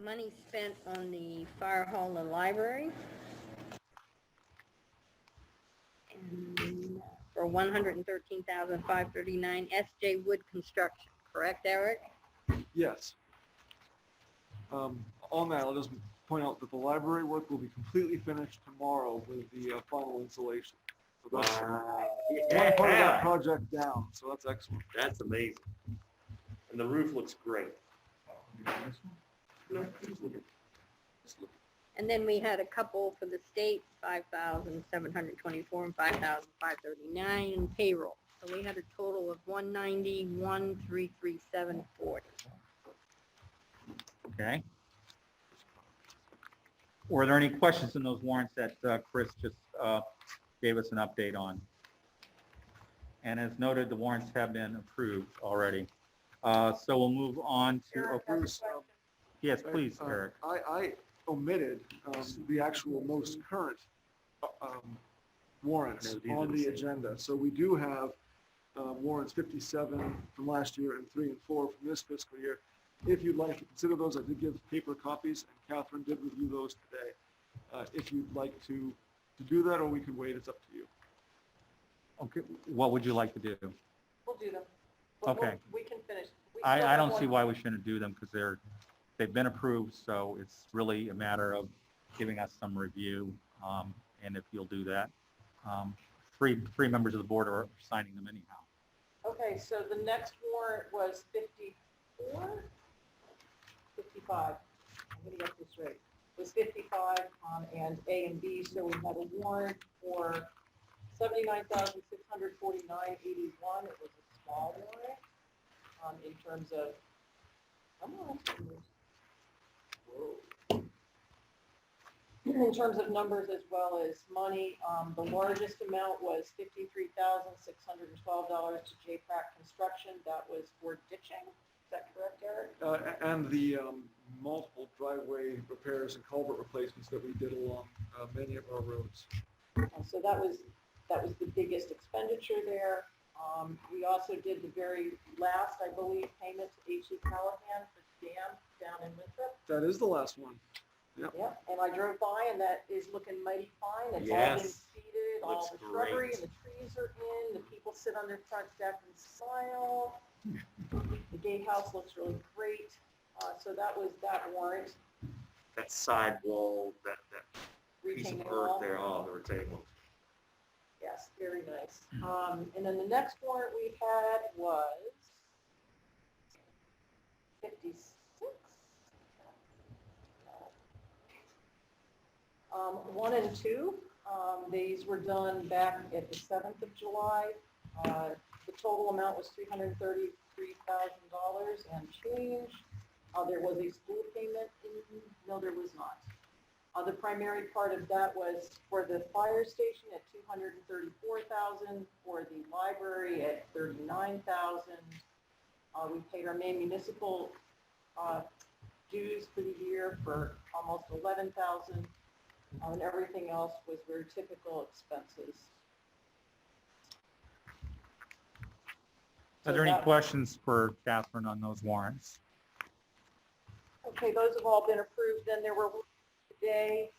money spent on the fire hall and library. And for $113,539, S.J. Wood Construction, correct, Eric? Yes. On that, I'll just point out that the library work will be completely finished tomorrow with the final installation. So that's one part of that project down, so that's excellent. That's amazing. And the roof looks great. And then we had a couple for the state, 5,724 and 5,539 in payroll. So we had a total of 191,337.40. Okay. Were there any questions in those warrants that Chris just gave us an update on? And as noted, the warrants have been approved already. So we'll move on to. Bruce, Yes, please, Eric. I omitted the actual most current warrants on the agenda. So we do have warrants 57 from last year and 3 and 4 from this fiscal year. If you'd like to consider those, I did give paper copies, and Catherine did review those today. If you'd like to do that, or we can wait, it's up to you. Okay, what would you like to do? We'll do them. Okay. We can finish. I don't see why we shouldn't do them because they've been approved, so it's really a matter of giving us some review, and if you'll do that. Three members of the board are signing them anyhow. Okay, so the next warrant was 54? 55. I'm going to get this right. It was 55 and A and B, so we had a warrant for $79,649.81. It was a small warrant in terms of, in terms of numbers as well as money. The largest amount was $53,612 to J-Prac Construction. That was for ditching. Is that correct, Eric? And the multiple driveway repairs and culvert replacements that we did along many of our roads. So that was the biggest expenditure there. We also did the very last, I believe, payment to H.E. Callahan for the dam down in Winthrop. That is the last one. Yep. Yeah, and I drove by, and that is looking mighty fine. It's all been seeded, all Looks the shrubbery great. and the trees are in. The people sit on their front deck and smile. The gatehouse looks really great. So that was that warrant. That sidewall, that piece of Retaining earth wall. there, oh, the retaining wall. Yes, very nice. And then the next warrant we had was 56. 1 and 2, these were done back at the 7th of July. The total amount was $333,000 and change. There was a school payment no, there was not. The primary part of that was for the fire station at $234,000, for the library at $39,000. We paid our main municipal dues for the year for almost $11,000. And everything else was very typical expenses. Are there any questions for Catherine on those warrants? Okay, those have all been approved. Then there were today,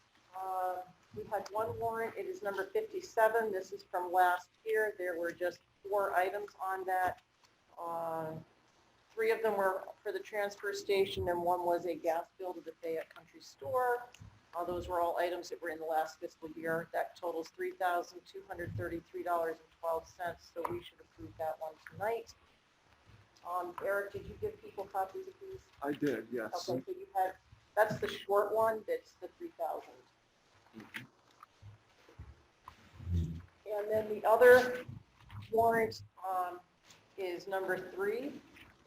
we had one warrant. It is number 57. This is from last year. There were just 4 items on that. 3 of them were for the transfer station, and 1 was a gas bill to the Fayette Country Store. Those were all items that were in the last fiscal year. That totals $3,233.12, so we should approve that one tonight. Eric, did you give people copies of these? I did, yes. Okay, so you had, that's the short one, that's the 3,000. And then the other warrant is number 3,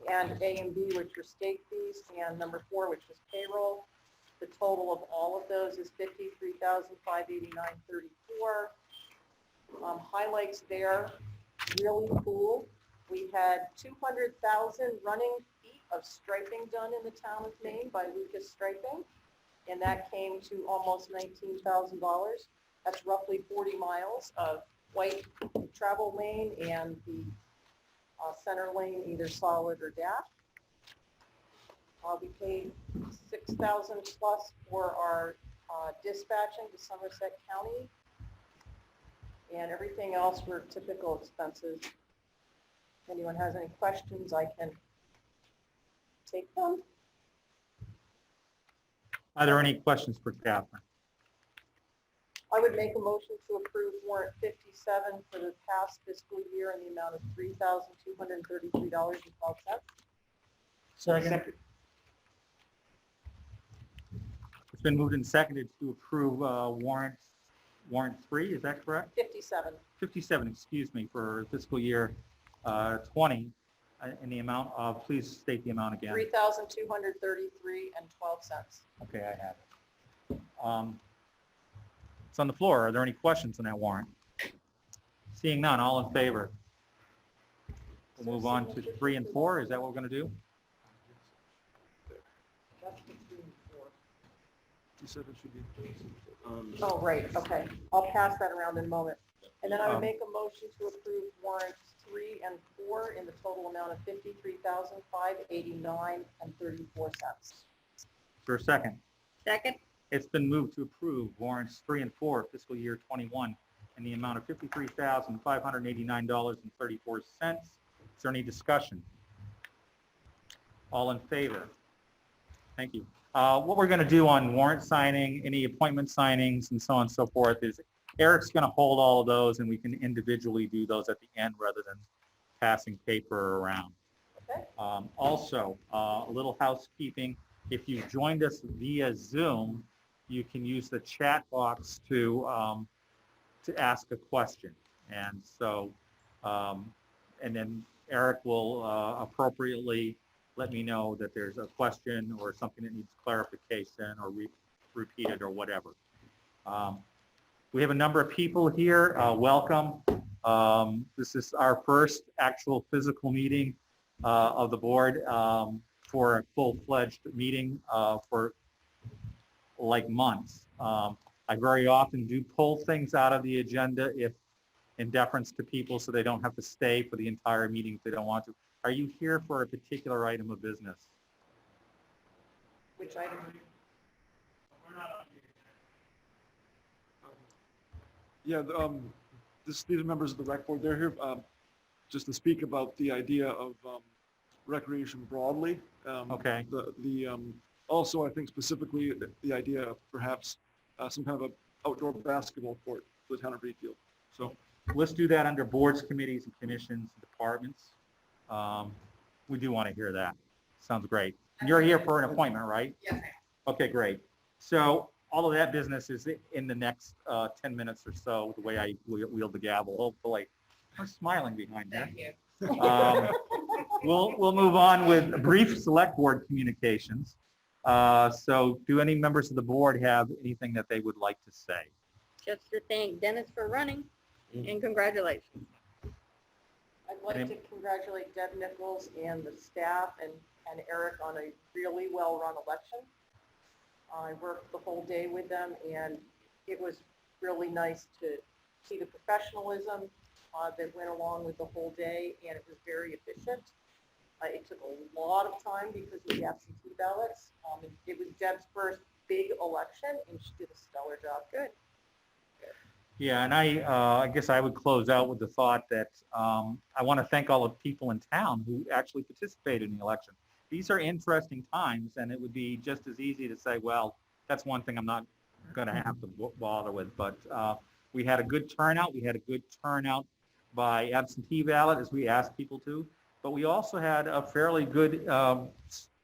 and A and B, which were state fees, and number 4, which was payroll. The total of all of those is $53,589.34. Highlights there, really cool. We had 200,000 running feet of striping done in the town of Maine by Lucas Striping, and that came to almost $19,000. That's roughly 40 miles of white travel lane and the center lane, either solid or dash. We paid $6,000 plus for our dispatching to Somerset County. And everything else were typical expenses. If anyone has any questions, I can take them. Are there any questions for Catherine? I would make a motion to approve warrant 57 for the past fiscal year in the amount of $3,233.12. Second. It's been moved and seconded to approve warrant 3, is that correct? 57. 57, excuse me, for fiscal year 20, in the amount of, please state the amount again. $3,233.12. Okay, I have it. It's on the floor. Are there any questions on that warrant? Seeing none, all in favor? We'll move on to 3 and 4. Is that what we're going to do? That's the 3 and 4. You said it should be. Oh, right, okay. I'll pass that around in a moment. And then I would make a motion to approve warrants 3 and 4 in the total amount of $53,589.34. For a second. Second? It's been moved to approve warrants 3 and 4 fiscal year 21 in the amount of $53,589.34. Is there any discussion? All in favor? Thank you. What we're going to do on warrant signing, any appointment signings and so on and so forth is Eric's going to hold all of those and we can individually do those at the end rather than passing paper around. Okay. Also, a little housekeeping. If you've joined us via Zoom, you can use the chat box to ask a question. And so, and then Eric will appropriately let me know that there's a question or something that needs clarification or repeated or whatever. We have a number of people here. Welcome. This is our first actual physical meeting of the board for a full-fledged meeting for like months. I very often do pull things out of the agenda if in deference to people so they don't have to stay for the entire meeting if they don't want to. Are you here for a particular item of business? Which item? Yeah, these are members of the rec board. They're here just to speak about the idea of recreation broadly. Okay. Also, I think specifically the idea of perhaps some kind of an outdoor basketball court for the town of Readfield. So Let's do that under boards, committees, and commissions, and departments. We do want to hear that. Sounds great. You're here for an appointment, right? Yes, ma'am. Okay, great. So all of that business is in the next 10 minutes or so, the way I wield the gavel, hopefully. I'm smiling behind that. Thank you. We'll move on with brief select board communications. So do any members of the board have anything that they would like to say? Just to thank Dennis for running and congratulations. I'd like to congratulate Deb Nichols and the staff and Eric on a really well-run election. I worked the whole day with them, and it was really nice to see the professionalism that went along with the whole day, and it was very efficient. It took a lot of time because of the absentee ballots. It was Deb's first big election, and she did a stellar job. Good. Yeah, and I guess I would close out with the thought that I want to thank all the people in town who actually participated in the election. These are interesting times, and it would be just as easy to say, well, that's one thing I'm not going to have to bother with. But we had a good turnout. We had a good turnout by absentee ballot, as we asked people to. But we also had a fairly good,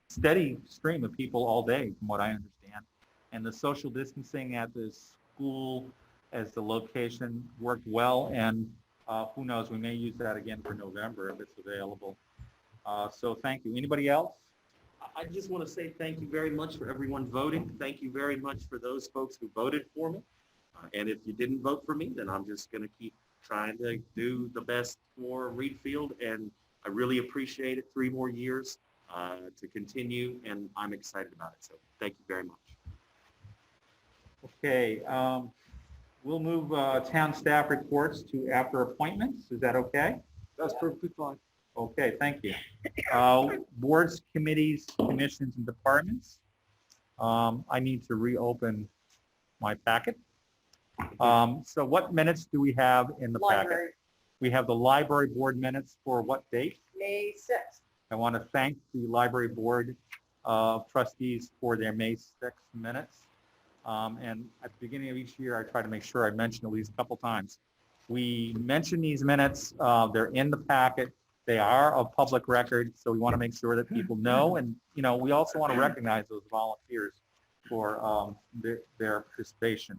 steady stream of people all day, from what I understand. And the social distancing at the school as the location worked well, and who knows, we may use that again for November if it's available. So thank you. Anybody else? I just want to say thank you very much for everyone voting. Thank you very much for those folks who voted for me. And if you didn't vote for me, then I'm just going to keep trying to do the best for Readfield. And I really appreciate it. 3 more years to continue, and I'm excited about it. So thank you very much. Okay. We'll move town staff reports to after appointments. Is that okay? that's perfectly fine. Okay, thank you. Boards, committees, commissions, and departments. I need to reopen my packet. So what minutes do we have in the packet? Library, We have the library board minutes for what date? May 6th. I want to thank the library board of trustees for their May 6th minutes. And at the beginning of each year, I try to make sure I mention at least a couple times. We mention these minutes, they're in the packet. They are a public record, so we want to make sure that people know. And, we also want to recognize those volunteers for their participation.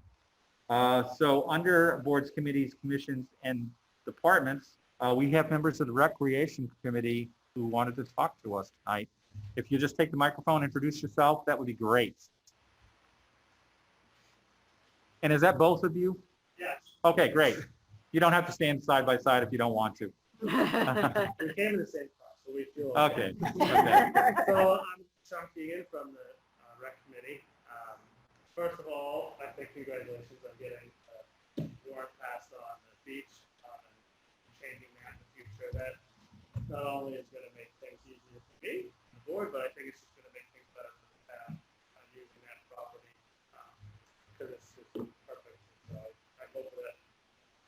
So under boards, committees, commissions, and departments, we have members of the Recreation Committee who wanted to talk to us tonight. If you just take the microphone, introduce yourself, that would be great. And is that both of you? Yes, Okay, great. You don't have to stand side by side if you don't want to. we came in the same class, so we feel. Okay. Okay. So I'm Sean Keegan from the rec committee. First of all, I think congratulations on getting warrant passed on the beach and changing that in the future. That not only is going to make things easier for me, the board, but I think it's just going to make things better for the town using that property because it's just perfect. So I hope that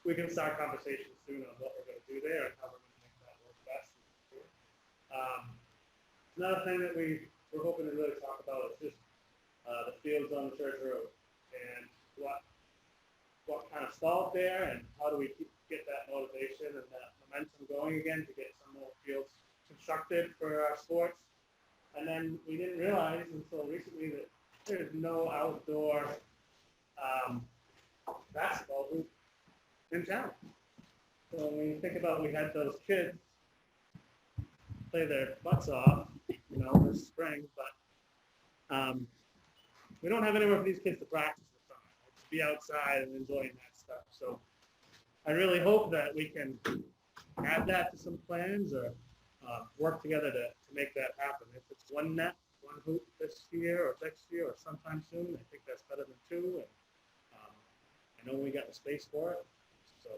we can start conversations soon on what we're going to do there and how we're going to make that work best. Another thing that we're hoping to really talk about is just the fields on the Church Road and what kind of stalled there and how do we get that motivation and that momentum going again to get some more fields constructed for our sports. And then we didn't realize until recently that there's no outdoor basketball hoop in town. So when you think about we had those kids play their butts off, this spring, but we don't have anywhere for these kids to practice this summer. Just be outside and enjoying that stuff. So I really hope that we can add that to some plans or work together to make that happen. If it's one net, one hoop this year or next year or sometime soon, I think that's better than two. And I know we got the space for it. So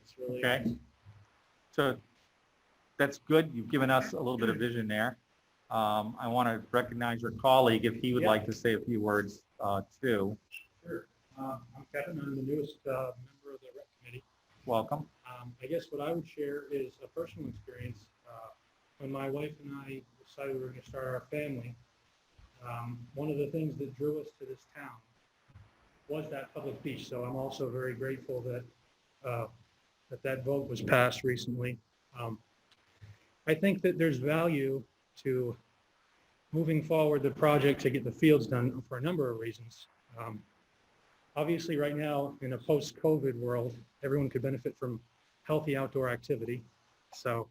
it's really Okay. So that's good. You've given us a little bit of vision there. I want to recognize your colleague if he would Yeah. like to say a few words too. Sure. I'm Kevin. I'm the newest member of the rec committee. Welcome. I guess what I would share is a personal experience. When my wife and I decided we were going to start our family, one of the things that drew us to this town was that public beach. So I'm also very grateful that that vote was passed recently. I think that there's value to moving forward the project to get the fields done for a number of reasons. Obviously, right now, in a post-COVID world, everyone could benefit from healthy outdoor activity. So,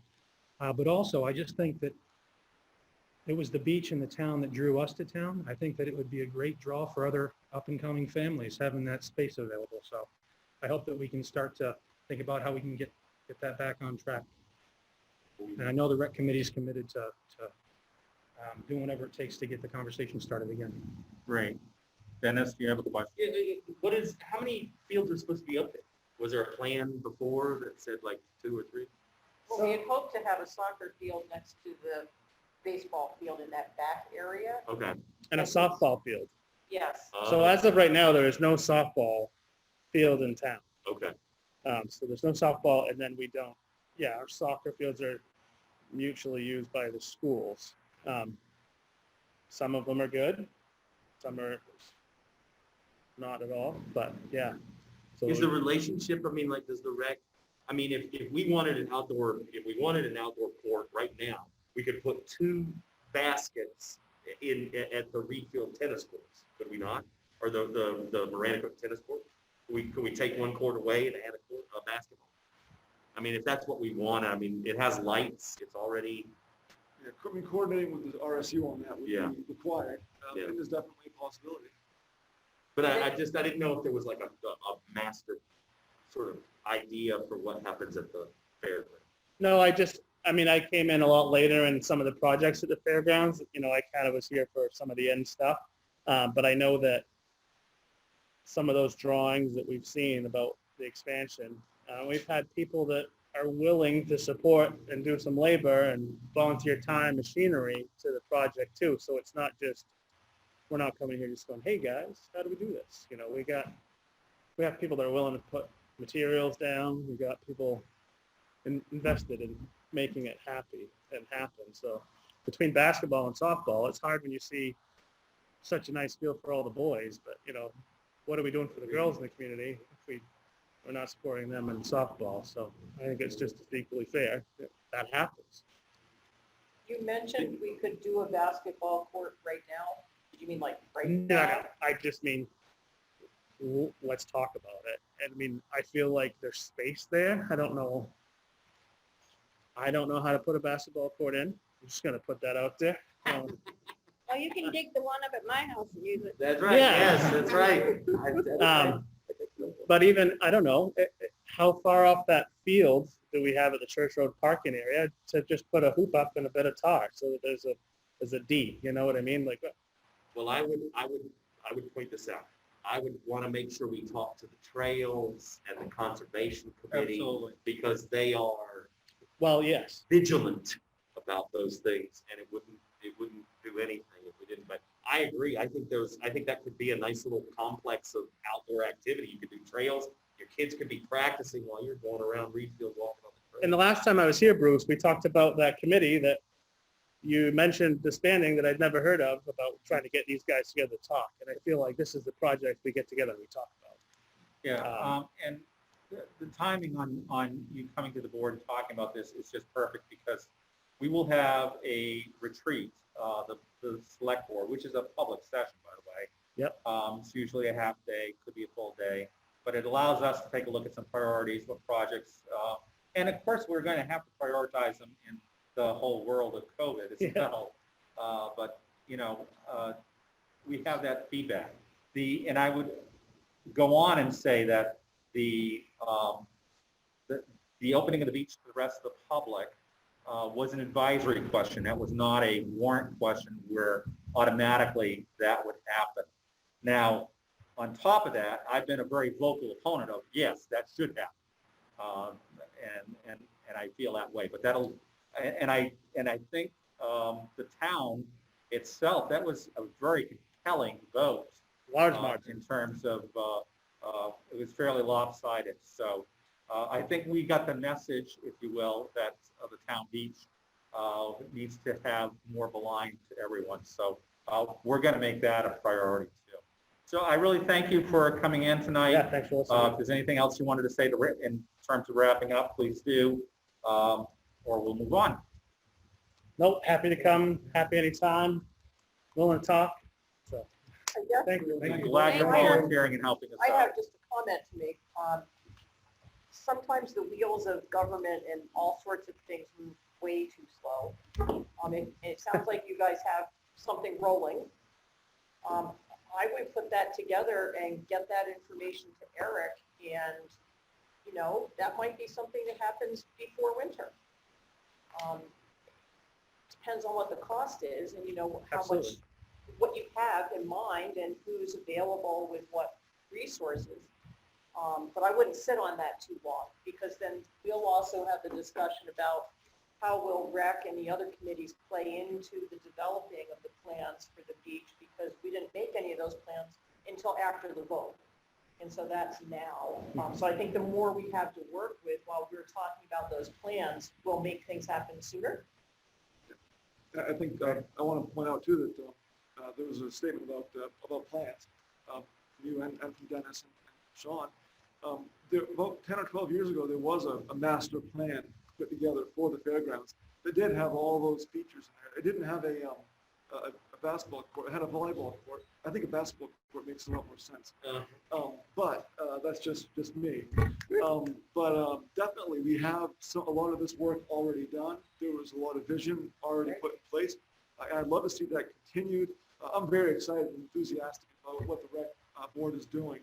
but also, I just think that it was the beach in the town that drew us to town. I think that it would be a great draw for other up-and-coming families having that space available. So I hope that we can start to think about how we can get that back on track. And I know the rec committee is committed to doing whatever it takes to get the conversation started again. Great. Dennis, do you have a question? How many fields are supposed to be up there? Was there a plan before that said like 2 or 3? Well, we had hoped to have a soccer field next to the baseball field in that back area. Okay. and a softball field. Yes. So as of right now, there is no softball field in town. Okay. So there's no softball, and then we don't. Yeah, our soccer fields are mutually used by the schools. Some of them are good, some are not at all. But yeah. So Is the relationship, like, does the rec, if we wanted an outdoor court right now, we could put 2 baskets at the Readfield tennis courts, could we not? Or the Marana tennis court? Could we take one court away and add a basketball? If that's what we want, it has lights, it's already. Yeah, coordinating with the RSU on that would Yeah. be required. Yeah. And there's definitely a possibility. But I didn't know if there was like a master sort of idea for what happens at the fairground. No, I came in a lot later in some of the projects at the fairgrounds. I kind of was here for some of the end stuff. But I know that some of those drawings that we've seen about the expansion, we've had people that are willing to support and do some labor and volunteer time, machinery to the project too. So it's not just, we're not coming here just going, hey guys, how do we do this? You know, we have people that are willing to put materials down. We got people invested in making it happen. So between basketball and softball, it's hard when you see such a nice field for all the boys, but you know, what are we doing for the girls in the community if we're not supporting them in softball? So I think it's just equally fair that happens. You mentioned we could do a basketball court right now. Did you mean like right No, now? I just mean, let's talk about it. And I mean, I feel like there's space there. I don't know how to put a basketball court in. I'm just gonna put that out there. Well, you can dig the one up at my house and use it. That's right, Yeah. yes, that's right. But even, I don't know, how far off that field do we have at the Church Road parking area to just put a hoop up and a bit of tar so that there's a D, you know what I mean? Like, Well, I would point this out. I would want to make sure we talk to the trails and the conservation committee. Absolutely. Because they are well, yes. vigilant about those things, and it wouldn't do anything if we didn't. But I agree. I think that could be a nice little complex of outdoor activity. You could do trails. Your kids could be practicing while you're going around Readfield walking on the trail. And the last time I was here, Bruce, we talked about that committee that you mentioned disbanding that I'd never heard of, about trying to get these guys together to talk. And I feel like this is the project we get together and we talk about. Yeah, and the timing on you coming to the board and talking about this is just perfect because we will have a retreat, the select board, which is a public session, by the way. Yep. It's usually a half day, could be a full day, but it allows us to take a look at some priorities, what projects, and of course, we're going to have to prioritize them in the whole world of COVID as well. But, you know, we have that feedback. And I would go on and say that the opening of the beach to the rest of the public was an advisory question. That was not a warrant question where automatically that would happen. Now, on top of that, I've been a very vocal opponent of, yes, that should happen. And I feel that way, but and I think the town itself, that was a very compelling vote. Large margin. In terms of, it was fairly lopsided. So I think we got the message, if you will, that the town beach needs to have more of a line to everyone. So we're going to make that a priority too. So I really thank you for coming in tonight. Yeah, thanks for listening. If there's anything else you wanted to say in terms of wrapping up, please do, or we'll move on. Nope, happy to come, happy anytime, willing to talk. So, I guess thank you. I'm Thank you. glad you're I have- volunteering and helping us I out. have just a comment to make. Sometimes the wheels of government and all sorts of things move way too slow. It sounds like you guys have something rolling. I would put that together and get that information to Eric, and, you know, that might be something that happens before winter. Depends on what the cost is and, you know, how much, Absolutely. what you have in mind and who's available with what resources. But I wouldn't sit on that too long, because then we'll also have the discussion about how will rec and the other committees play into the developing of the plans for the beach, because we didn't make any of those plans until after the vote. And so that's now. So I think the more we have to work with while we're talking about those plans will make things happen sooner. I think I want to point out too that there was a statement about plans from you and from Dennis and Sean. About 10 or 12 years ago, there was a master plan put together for the fairgrounds that did have all those features in there. It didn't have a basketball court. It had a volleyball court. I think a basketball court makes a lot more sense. But that's just me. But definitely, we have a lot of this work already done. There was a lot of vision already put in place. I'd love to see that continued. I'm very excited and enthusiastic about what the rec board is doing,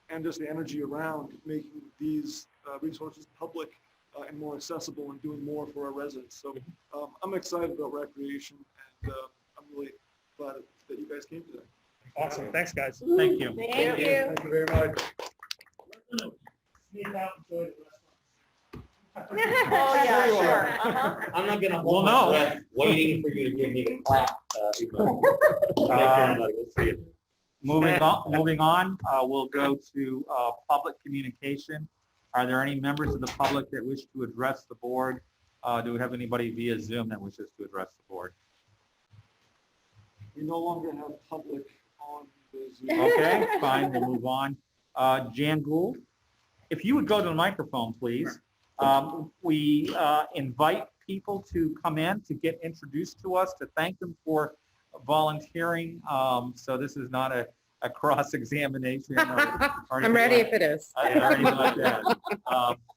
and just the energy around making these resources public and more accessible and doing more for our residents. So I'm excited about recreation, and I'm really glad that you guys came today. Awesome. Thanks, guys. Thank you. Thank you. Thank you very much. Sneak out and enjoy the restaurant. I'm not gonna Well, hold my no. breath waiting for you to give me the clap. Moving on, we'll go to public communication. Are there any members of the public that wish to address the board? Do we have anybody via Zoom that wishes to address the board? We no longer have public on the Zoom. Okay, fine, we'll move on. Jan Gould, if you would go to the microphone, please. We invite people to come in to get introduced to us, to thank them for volunteering. So this is not a cross-examination or I'm ready if it is. or anything like that.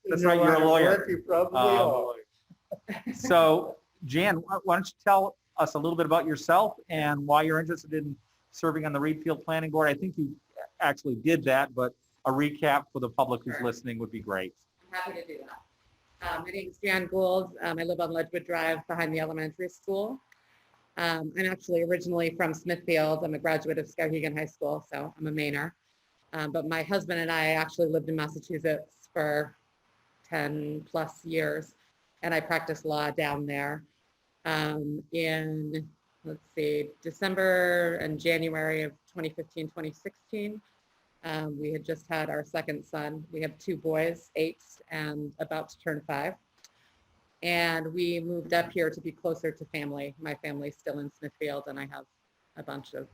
That's right, you're a lawyer. You probably Um, So Jan, why don't you tell us a little bit about yourself and why you're interested in serving on the Readfield Planning Board? I think you actually did that, but a recap for the public who's Sure. listening would be great. I'm happy to do that. My name is Jan Gould. I live on Ledgewood Drive behind the elementary school. I'm actually originally from Smithfield. I'm a graduate of Skowhegan High School, so I'm a Mainer. But my husband and I actually lived in Massachusetts for 10 plus years, and I practiced law down there. In, let's see, December and January of 2015, 2016, we had just had our second son. We have two boys, 8 and about to turn 5. And we moved up here to be closer to family. My family's still in Smithfield, and I have a bunch of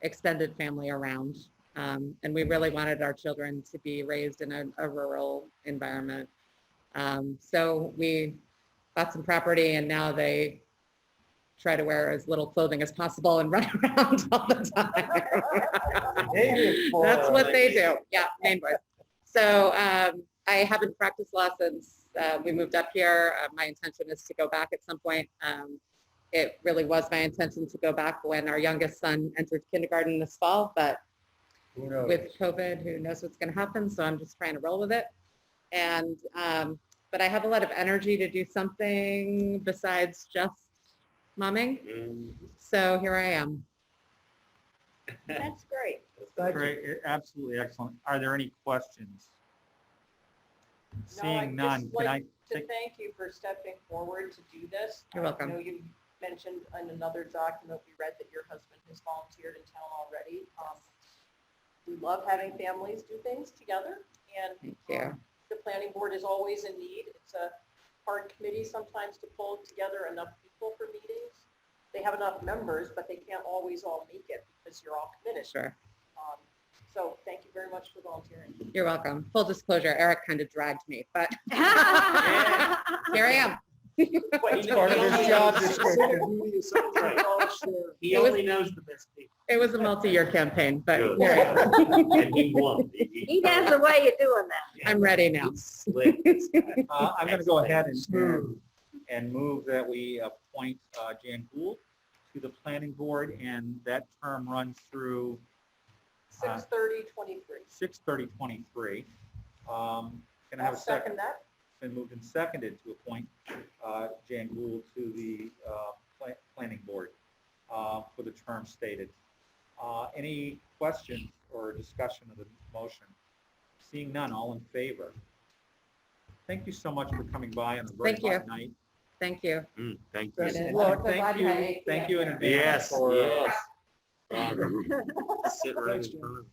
extended family around. And we really wanted our children to be raised in a rural environment. So we bought some property, and now they try to wear as little clothing as possible and run around all the time. That's what they do. Yeah, Maine boys. So I haven't practiced law since we moved up here. My intention is to go back at some point. It really was my intention to go back when our youngest son entered kindergarten this fall, but with COVID, who knows what's going to happen? So I'm just trying to roll with it. And but I have a lot of energy to do something besides just momming. So here I am. That's great. Great, absolutely excellent. Are there any questions? Seeing none, can I To take, thank you for stepping forward to do this. You're welcome. I know you mentioned in another document we read that your husband has volunteered in town already. We love having families do things together, and Thank you. the planning board is always in need. It's a hard committee sometimes to pull together enough people for meetings. They have enough members, but they can't always all make it because you're all committed. Sure. So thank you very much for volunteering. You're welcome. Full disclosure, Eric kind of dragged me, but here I am. Wait, part of his job description. Duty is something we all share. He It was- only knows the best people. It was a multi-year campaign, but Good. here I am. And he won. He knows the way you're doing that. I'm ready now. He's slick, this guy. I'm going to go ahead Excellent. and move that we appoint Jan Gould to the planning board, and that term runs through 6/30/23. 6/30/23. Can I have I'll a second? second that. Been moved and seconded to appoint Jan Gould to the planning board for the term stated. Any questions or discussion of the motion? Seeing none, all in favor? Thank you so much for coming by on a very Thank you. hot night. Thank you. Thank Best you. of luck. Thank you in advance. Yes, for- yes. Sit right in front of.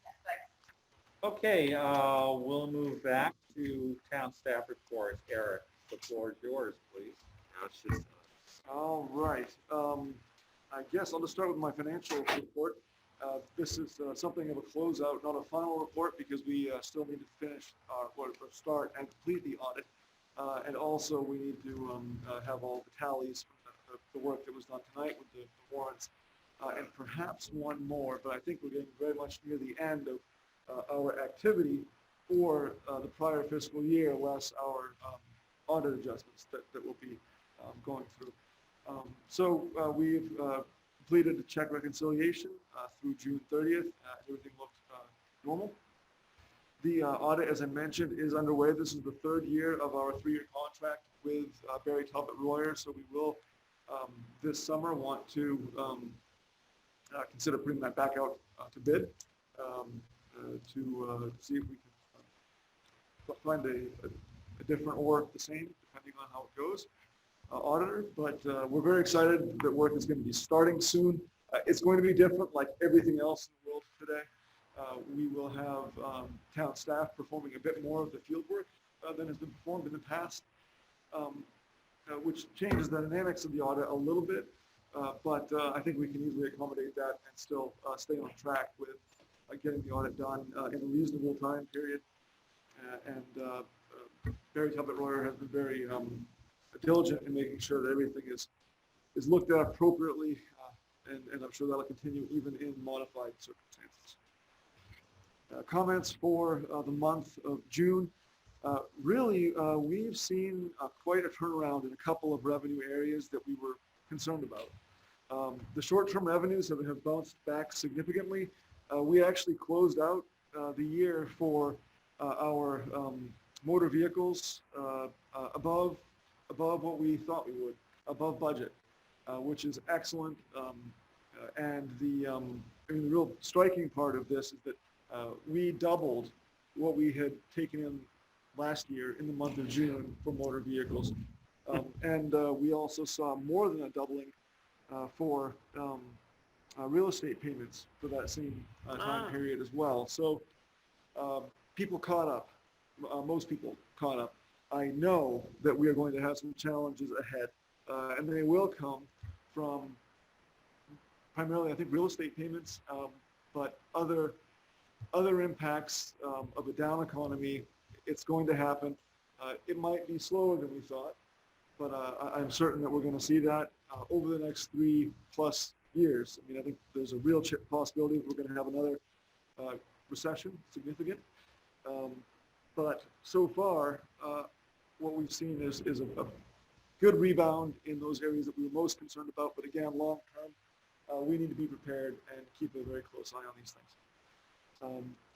Okay, we'll move back to town staff reports. Eric, the floor is yours, please. Now it's just, All right. I guess I'll just start with my financial report. This is something of a closeout, not a final report, because we still need to finish or start and complete the audit. And also we need to have all the tallies from the work that was done tonight with the warrants. And perhaps one more, but I think we're getting very much near the end of our activity for the prior fiscal year, less our audit adjustments that we'll be going through. So we've completed the check reconciliation through June 30th. Everything looked normal. The audit, as I mentioned, is underway. This is the 3rd year of our 3-year contract with Barry Talbot Royer. So we will this summer want to consider putting that back out to bid to see if we can find a different or the same, depending on how it goes. auditor, but we're very excited that work is going to be starting soon. It's going to be different, like everything else in the world today. We will have town staff performing a bit more of the field work than has been performed in the past, which changes the dynamics of the audit a little bit, but I think we can easily accommodate that and still stay on track with getting the audit done in a reasonable time period. Barry Talbot Royer has been very diligent in making sure that everything is looked at appropriately, and I'm sure that'll continue even in modified circumstances. Comments for the month of June. Really, we've seen quite a turnaround in a couple of revenue areas that we were concerned about. The short-term revenues have bounced back significantly. We actually closed out the year for our motor vehicles above what we thought we would, above budget, which is excellent. And the real striking part of this is that we doubled what we had taken in last year in the month of June for motor vehicles. And we also saw more than a doubling for real estate payments for that same time period as well. So people caught up, most people caught up. I know that we are going to have some challenges ahead, and they will come from primarily, I think, real estate payments, but other impacts of a down economy. It's going to happen. It might be slower than we thought, but I'm certain that we're going to see that over the next 3+ years. I mean, I think there's a real possibility we're going to have another recession, significant. But so far, what we've seen is a good rebound in those areas that we were most concerned about. But again, long term, we need to be prepared and keep a very close eye on these things.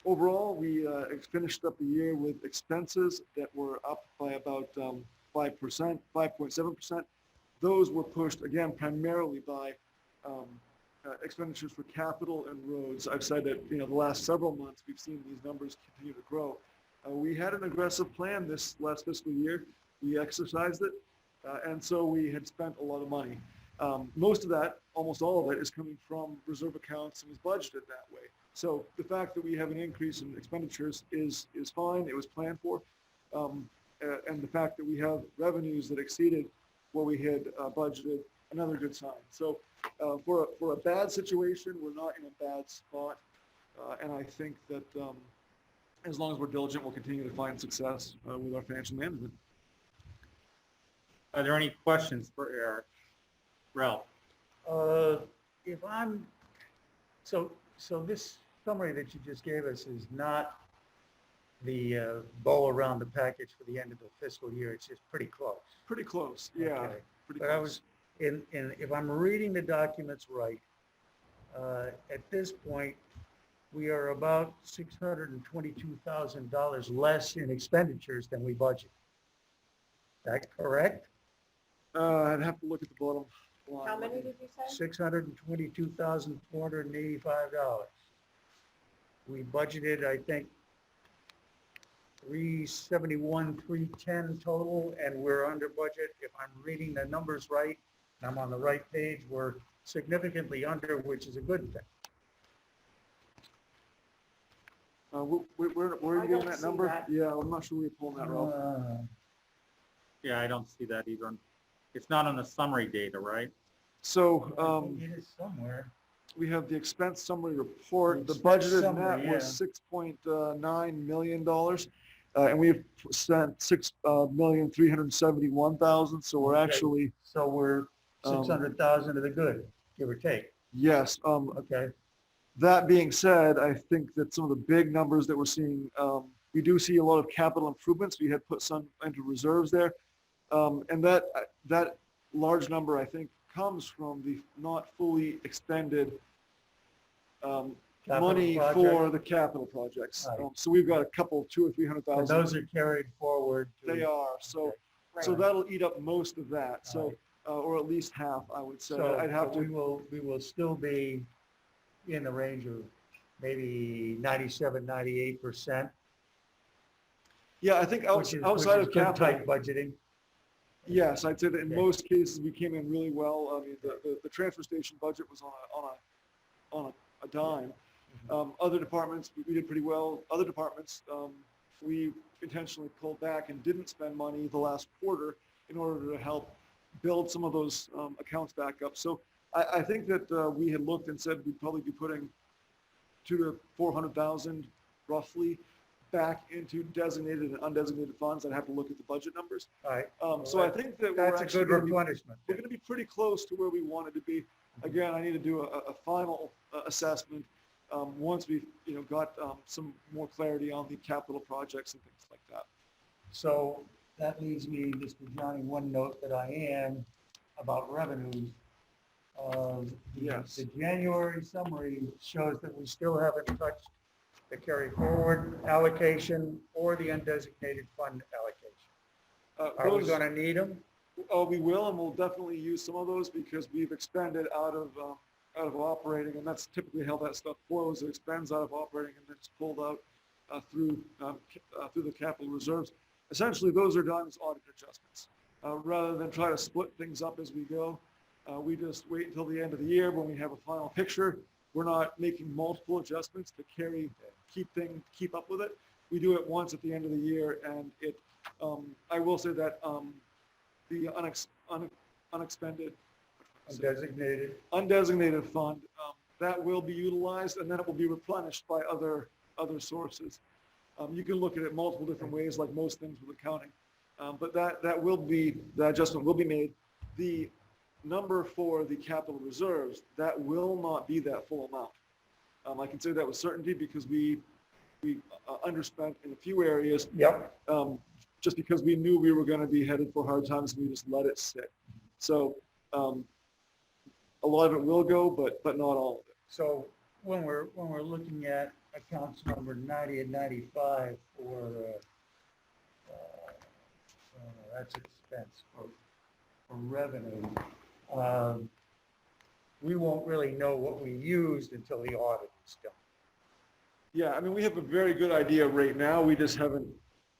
Overall, we finished up the year with expenses that were up by about 5%, 5.7%. Those were pushed, again, primarily by expenditures for capital and roads. I've said that, the last several months, we've seen these numbers continue to grow. We had an aggressive plan this last fiscal year. We exercised it, and so we had spent a lot of money. Most of that, almost all of it, is coming from reserve accounts and was budgeted that way. So the fact that we have an increase in expenditures is fine. It was planned for. And the fact that we have revenues that exceeded what we had budgeted, another good sign. So for a bad situation, we're not in a bad spot. And I think that as long as we're diligent, we'll continue to find success with our financial management. Are there any questions for Eric? Ralph? If I'm, so this summary that you just gave us is not the bow around the package for the end of the fiscal year. It's just pretty close. Pretty close, yeah. Okay. Pretty But close. I was, if I'm reading the documents right, at this point, we are about $622,000 less in expenditures than we budgeted. Is that correct? I'd have to look at the bottom line. How many did you say? $622,485. We budgeted, I think, $371,310 total, and we're under budget. If I'm reading the numbers right, and I'm on the right page, we're significantly under, which is a good thing. Where are I you getting don't that see number? that. Yeah, I'm not sure where you're pulling that, Ralph. Yeah, I don't see that either. It's not on the summary data, right? So It is somewhere. we have the expense summary report. The Expense budgeted summary, net was $6.9 million. And we've spent $6,371,000. So we're Okay. actually, So we're 600,000 to the good, give or take. yes. Okay. That being said, I think that some of the big numbers that we're seeing, we do see a lot of capital improvements. We had put some into reserves there. And that large number, I think, comes from the not fully expended money project. for the capital projects. Right. So we've got a couple, 200,000 or And 300,000. those are carried forward. to- They are. So Right. so that'll eat up most of that. So Right. or at least half, I would say. So I'd have we to. will still be in the range of maybe 97-98%. Yeah, I think outside of good capital. type budgeting. Yes, I'd say that in Okay. most cases, we came in really well. I mean, the transfer station budget was on a dime. Other departments, we did pretty well. Other departments, we intentionally pulled back and didn't spend money the last quarter in order to help build some of those accounts back up. So I think that we had looked and said we'd probably be putting 200,000 to 400,000 roughly back into designated and undesignated funds. I'd have to look at the budget numbers. All right. So I think that That's a good we're replenishment. going to be pretty close to where we wanted to be. Again, I need to do a final assessment once we've got some more clarity on the capital projects and things like that. So that leaves me, Mr. Johnny, one note that I am about revenues. Yes. The January summary shows that we still haven't touched the carry forward allocation or the undesignated fund allocation. Are we Those- going to need them? We will, and we'll definitely use some of those because we've expended out of operating, and that's typically how that stuff flows. It expends out of operating and then it's pulled out through the capital reserves. Essentially, those are done as audit adjustments. Rather than try to split things up as we go, we just wait until the end of the year when we have a final picture. We're not making multiple adjustments to keep up with it. We do it once at the end of the year, and it. I will say that the unexpended, undesignated fund that will be utilized, and then it will be replenished by other sources. You can look at it multiple different ways, like most things with accounting, but that adjustment will be made. The number for the capital reserves, that will not be that full amount. I can say that with certainty because we underspent in a few areas. Yep. Just because we knew we were going to be headed for hard times, we just let it sit. So a lot of it will go, but not all of it. So when we're looking at accounts number 90 and 95 for that's expense for revenue, we won't really know what we used until the audit is done. Yeah, I mean, we have a very good idea right now. We just haven't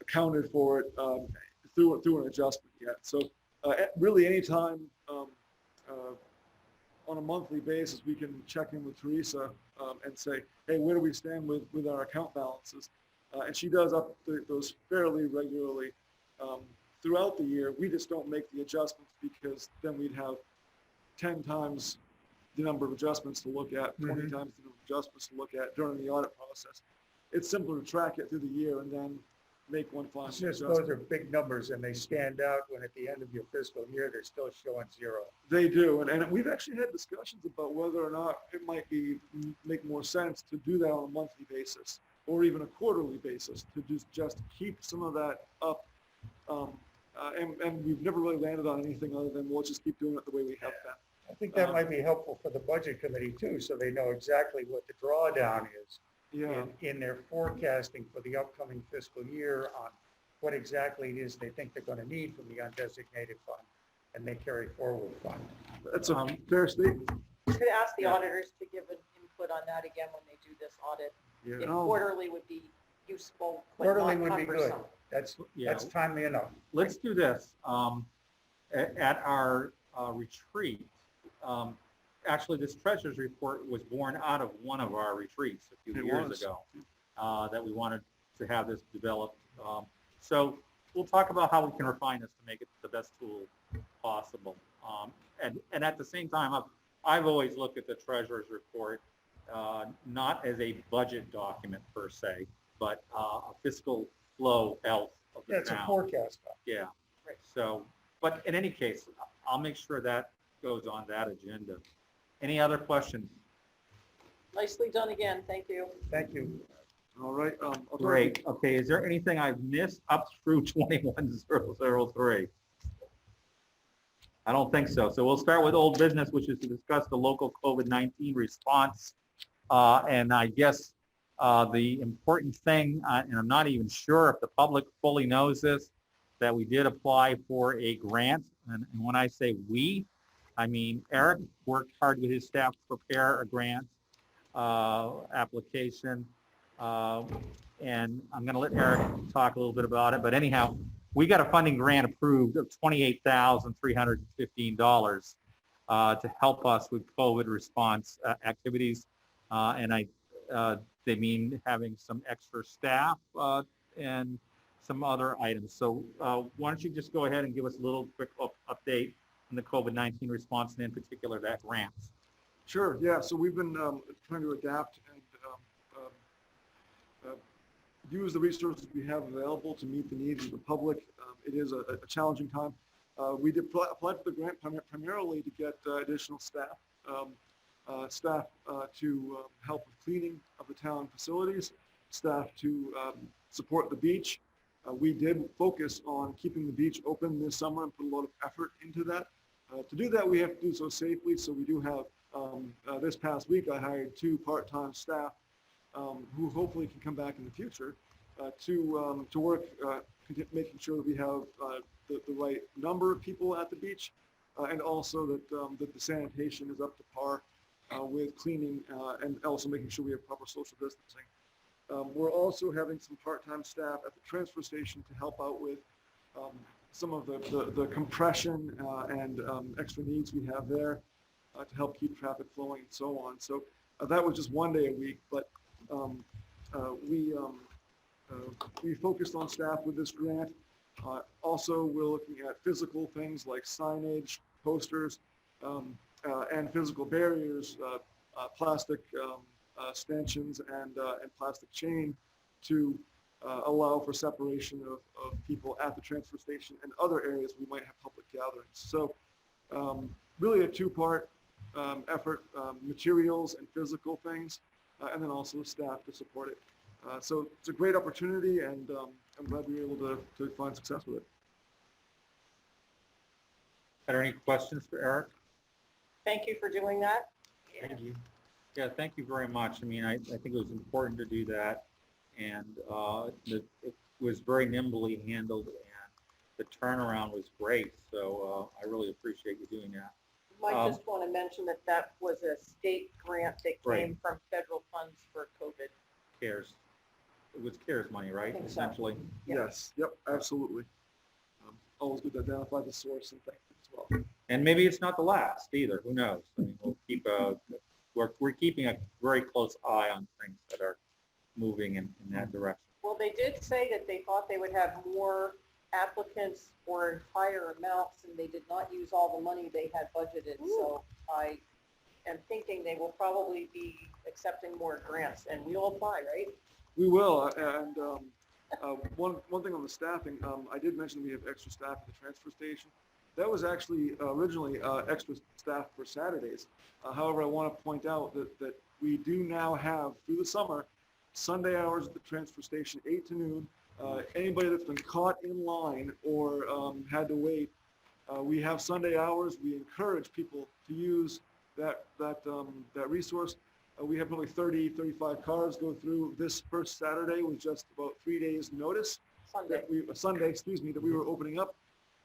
accounted for it through an adjustment yet. So really anytime on a monthly basis, we can check in with Teresa and say, hey, where do we stand with our account balances? And she does update those fairly regularly throughout the year. We just don't make the adjustments because then we'd have 10 times the number of adjustments to look at, 20 times the number of adjustments to look at during the audit process. It's simpler to track it through the year and then make one final It's just adjustment. those are big numbers and they stand out when at the end of your fiscal year, they're still showing zero. They do, and we've actually had discussions about whether or not it might make more sense to do that on a monthly basis or even a quarterly basis to just keep some of that up. And we've never really landed on anything other than we'll just keep doing it the way we have been. I think that might be helpful for the budget committee too, so they know exactly what the drawdown is Yeah. in their forecasting for the upcoming fiscal year on what exactly it is they think they're going to need from the undesignated fund and they carry forward fund. That's a fair statement. You could ask the auditors to give an input on that again when they do this audit. Yeah. If No, quarterly would be useful, but Quarterly not would be good. cumbersome. That's timely enough. Let's do this. At our retreat, actually, this treasurer's report was born out of one of our retreats a few It years was. ago, that we wanted to have this developed. So we'll talk about how we can refine this to make it the best tool possible. And at the same time, I've always looked at the treasurer's report not as a budget document per se, but a fiscal flow health of the Yeah, it's a town. forecast. Yeah. Right. So, but in any case, I'll make sure that goes on that agenda. Any other questions? Nicely done again, thank you. Thank you. all right. I'll talk to- Great. Okay, is there anything I've missed up through 21-003? I don't think so. So we'll start with old business, which is to discuss the local COVID-19 response. And I guess the important thing, and I'm not even sure if the public fully knows this, that we did apply for a grant. And when I say we, I mean Eric worked hard with his staff to prepare a grant application. And I'm going to let Eric talk a little bit about it. But anyhow, we got a funding grant approved of $28,315 to help us with COVID response activities. And they mean having some extra staff and some other items. So why don't you just go ahead and give us a little quick update on the COVID-19 response, and in particular that grant. Sure, yeah, so we've been trying to adapt and use the resources we have available to meet the needs of the public. It is a challenging time. We did apply for the grant primarily to get additional staff, to help with cleaning of the town facilities, staff to support the beach. We did focus on keeping the beach open this summer and put a lot of effort into that. To do that, we have to do so safely, so we do have, this past week, I hired 2 part-time staff who hopefully can come back in the future to work, making sure that we have the right number of people at the beach, and also that the sanitation is up to par with cleaning, and also making sure we have proper social distancing. We're also having some part-time staff at the transfer station to help out with some of the compression and extra needs we have there to help keep traffic flowing and so on. So that was just 1 day a week, but we focused on staff with this grant. Also, we're looking at physical things like signage, posters, and physical barriers, plastic stanchions and plastic chain to allow for separation of people at the transfer station and other areas we might have public gatherings. So really a 2-part effort, materials and physical things, and then also staff to support it. So it's a great opportunity, and I'm glad we were able to find success with it. Are there any questions for Eric? Thank you for doing that. Thank you. Yeah, thank you very much. I mean, I think it was important to do that, and it was very nimbly handled, and the turnaround was great. So I really appreciate you doing that. Might just want to mention that that was a state grant that came from federal funds for COVID. CARES. It was CARES money, right? think so. Essentially. Yeah. Yes, yep, absolutely. Always good to identify the source and thank you as well. And maybe it's not the last either. Who knows? I mean, we'll keep we're keeping a very close eye on things that are moving in that direction. Well, they did say that they thought they would have more applicants for higher amounts, and they did not use all the money they had budgeted. So I am thinking they will probably be accepting more grants, and we will apply, right? We will, and one thing on the staffing, I did mention we have extra staff at the transfer station. That was actually originally extra staff for Saturdays. However, I want to point out that we do now have, through the summer, Sunday hours at the transfer station, 8 to noon. Anybody that's been caught in line or had to wait, we have Sunday hours. We encourage people to use that resource. We have probably 30, 35 cars go through this first Saturday with just about 3 days notice. Sunday, excuse me, that we were opening up.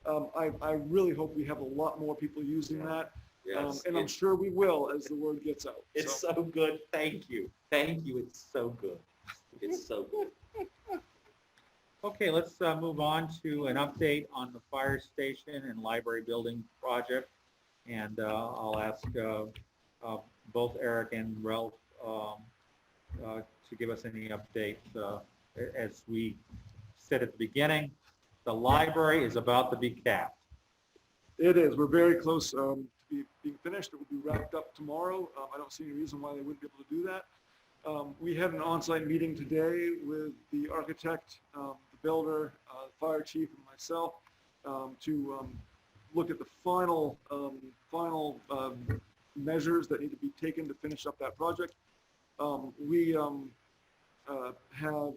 I really hope we have a lot more people using that. Yes, and I'm sure we will as the word gets out. It's so good. Thank you. Thank you. It's so good. It's so good. Okay, let's move on to an update on the fire station and library building project. And I'll ask both Eric and Ralph to give us any updates. As we said at the beginning, the library is about to be capped. It is. We're very close to being finished. It will be wrapped up tomorrow. I don't see any reason why they wouldn't be able to do that. We had an on-site meeting today with the architect, the builder, the fire chief, and myself to look at the final measures that need to be taken to finish up that project. We have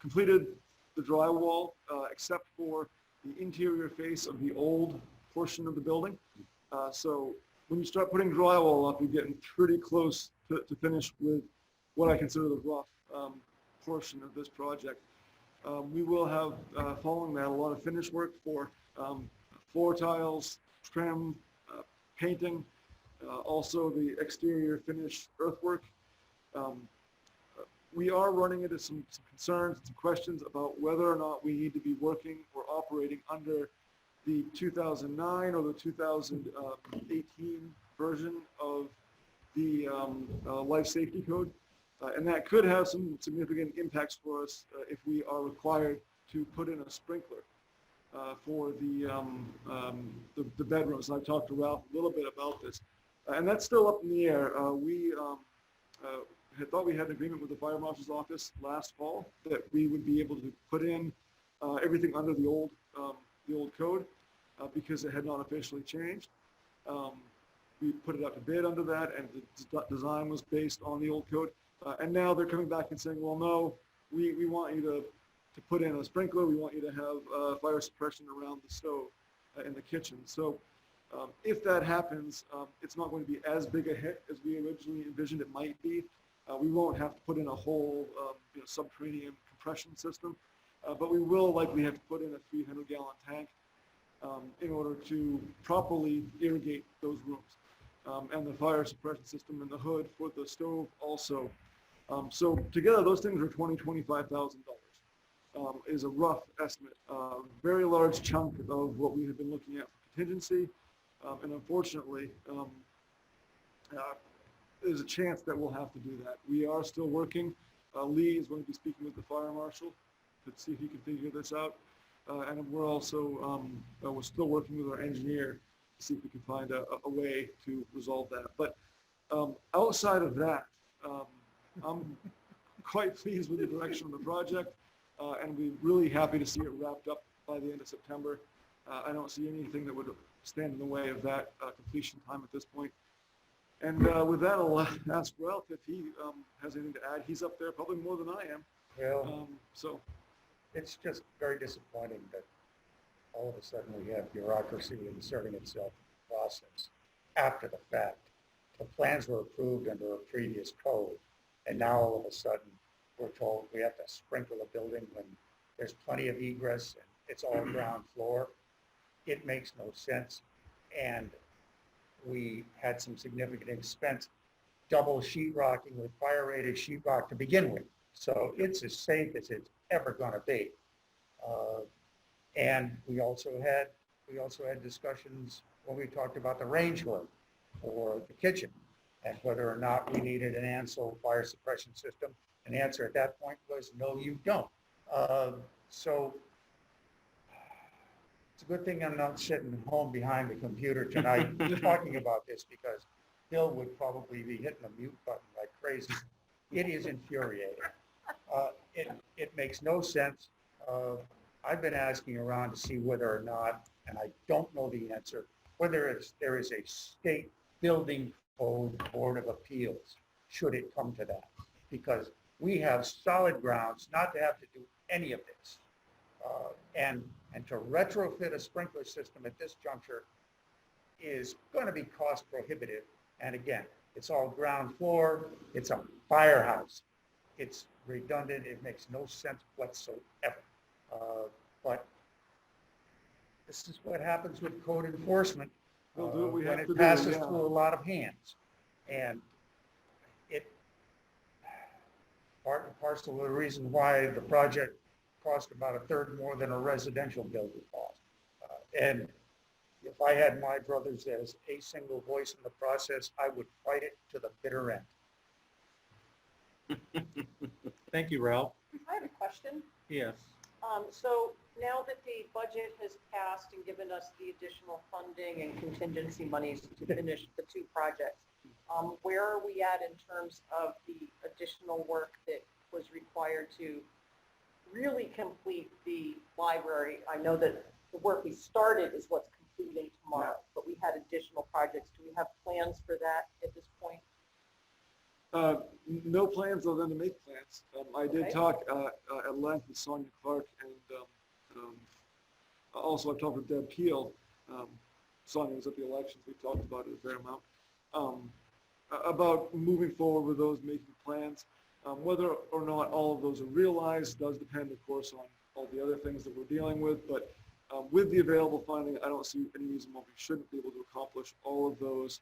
completed the drywall except for the interior face of the old portion of the building. So when you start putting drywall up, you're getting pretty close to finish with what I consider the rough portion of this project. We will have, following that, a lot of finish work for floor tiles, trim, painting, also the exterior finish earthwork. we are running into some concerns, some questions about whether or not we need to be working or operating under the 2009 or the 2018 version of the life safety code. And that could have some significant impacts for us if we are required to put in a sprinkler for the bedrooms. And I've talked to Ralph a little bit about this. And that's still up in the air. We had thought we had an agreement with the fire marshal's office last fall that we would be able to put in everything under the old code because it had not officially changed. We put it up to bid under that, and the design was based on the old code. And now they're coming back and saying, well, no, we want you to put in a sprinkler. We want you to have fire suppression around the stove in the kitchen. So if that happens, it's not going to be as big a hit as we originally envisioned it might be. We won't have to put in a whole subterranean compression system, but we will likely have to put in a 300-gallon tank in order to properly irrigate those rooms. And the fire suppression system in the hood for the stove also. So together, those things are $25,000 is a rough estimate. Very large chunk of what we have been looking at for contingency. And unfortunately, there's a chance that we'll have to do that. We are still working. Lee is going to be speaking with the fire marshal to see if he can figure this out. And we're also, we're still working with our engineer to see if we can find a way to resolve that. But outside of that, I'm quite pleased with the direction of the project, and we're really happy to see it wrapped up by the end of September. I don't see anything that would stand in the way of that completion time at this point. And with that, I'll ask Ralph if he has anything to add. He's up there probably more than I am. Well, So it's just very disappointing that all of a sudden we have bureaucracy inserting itself in the process after the fact. The plans were approved under a previous code, and now all of a sudden we're told we have to sprinkle a building when there's plenty of egress and it's all ground floor. It makes no sense. And we had some significant expense double sheetrocking with fire-rated sheetrock to begin with. So it's as safe as it's ever going to be. And we also had discussions when we talked about the range hood for the kitchen and whether or not we needed an ANSO fire suppression system. And the answer at that point was, no, you don't. So it's a good thing I'm not sitting home behind the computer tonight talking about this, because Bill would probably be hitting the mute button like crazy. It is infuriating. It makes no sense. I've been asking around to see whether or not, and I don't know the answer, whether there is a state building code board of appeals, should it come to that. Because we have solid grounds not to have to do any of this. And to retrofit a sprinkler system at this juncture is going to be cost prohibitive. And again, it's all ground floor. It's a firehouse. It's redundant. It makes no sense whatsoever. But this is what happens with code enforcement we'll do what we have when to it do, passes yeah. through a lot of hands. And part and parcel of the reason why the project cost about a third more than a residential building cost. And if I had my brothers as a single voice in the process, I would fight it to the bitter end. Thank you, Ralph. I have a question. Yes. So now that the budget has passed and given us the additional funding and contingency monies to finish the two projects, where are we at in terms of the additional work that was required to really complete the library? I know that the work we started is what's completing tomorrow, but we had additional projects. Do we have plans for that at this point? No plans other than to make plans. I did Okay. talk at length with Sonia Clark, and also I've talked with Deb Peel. Sonia was at the elections. We talked about it a fair amount. About moving forward with those, making plans. Whether or not all of those are realized does depend, of course, on all the other things that we're dealing with. But with the available funding, I don't see any reason why we shouldn't be able to accomplish all of those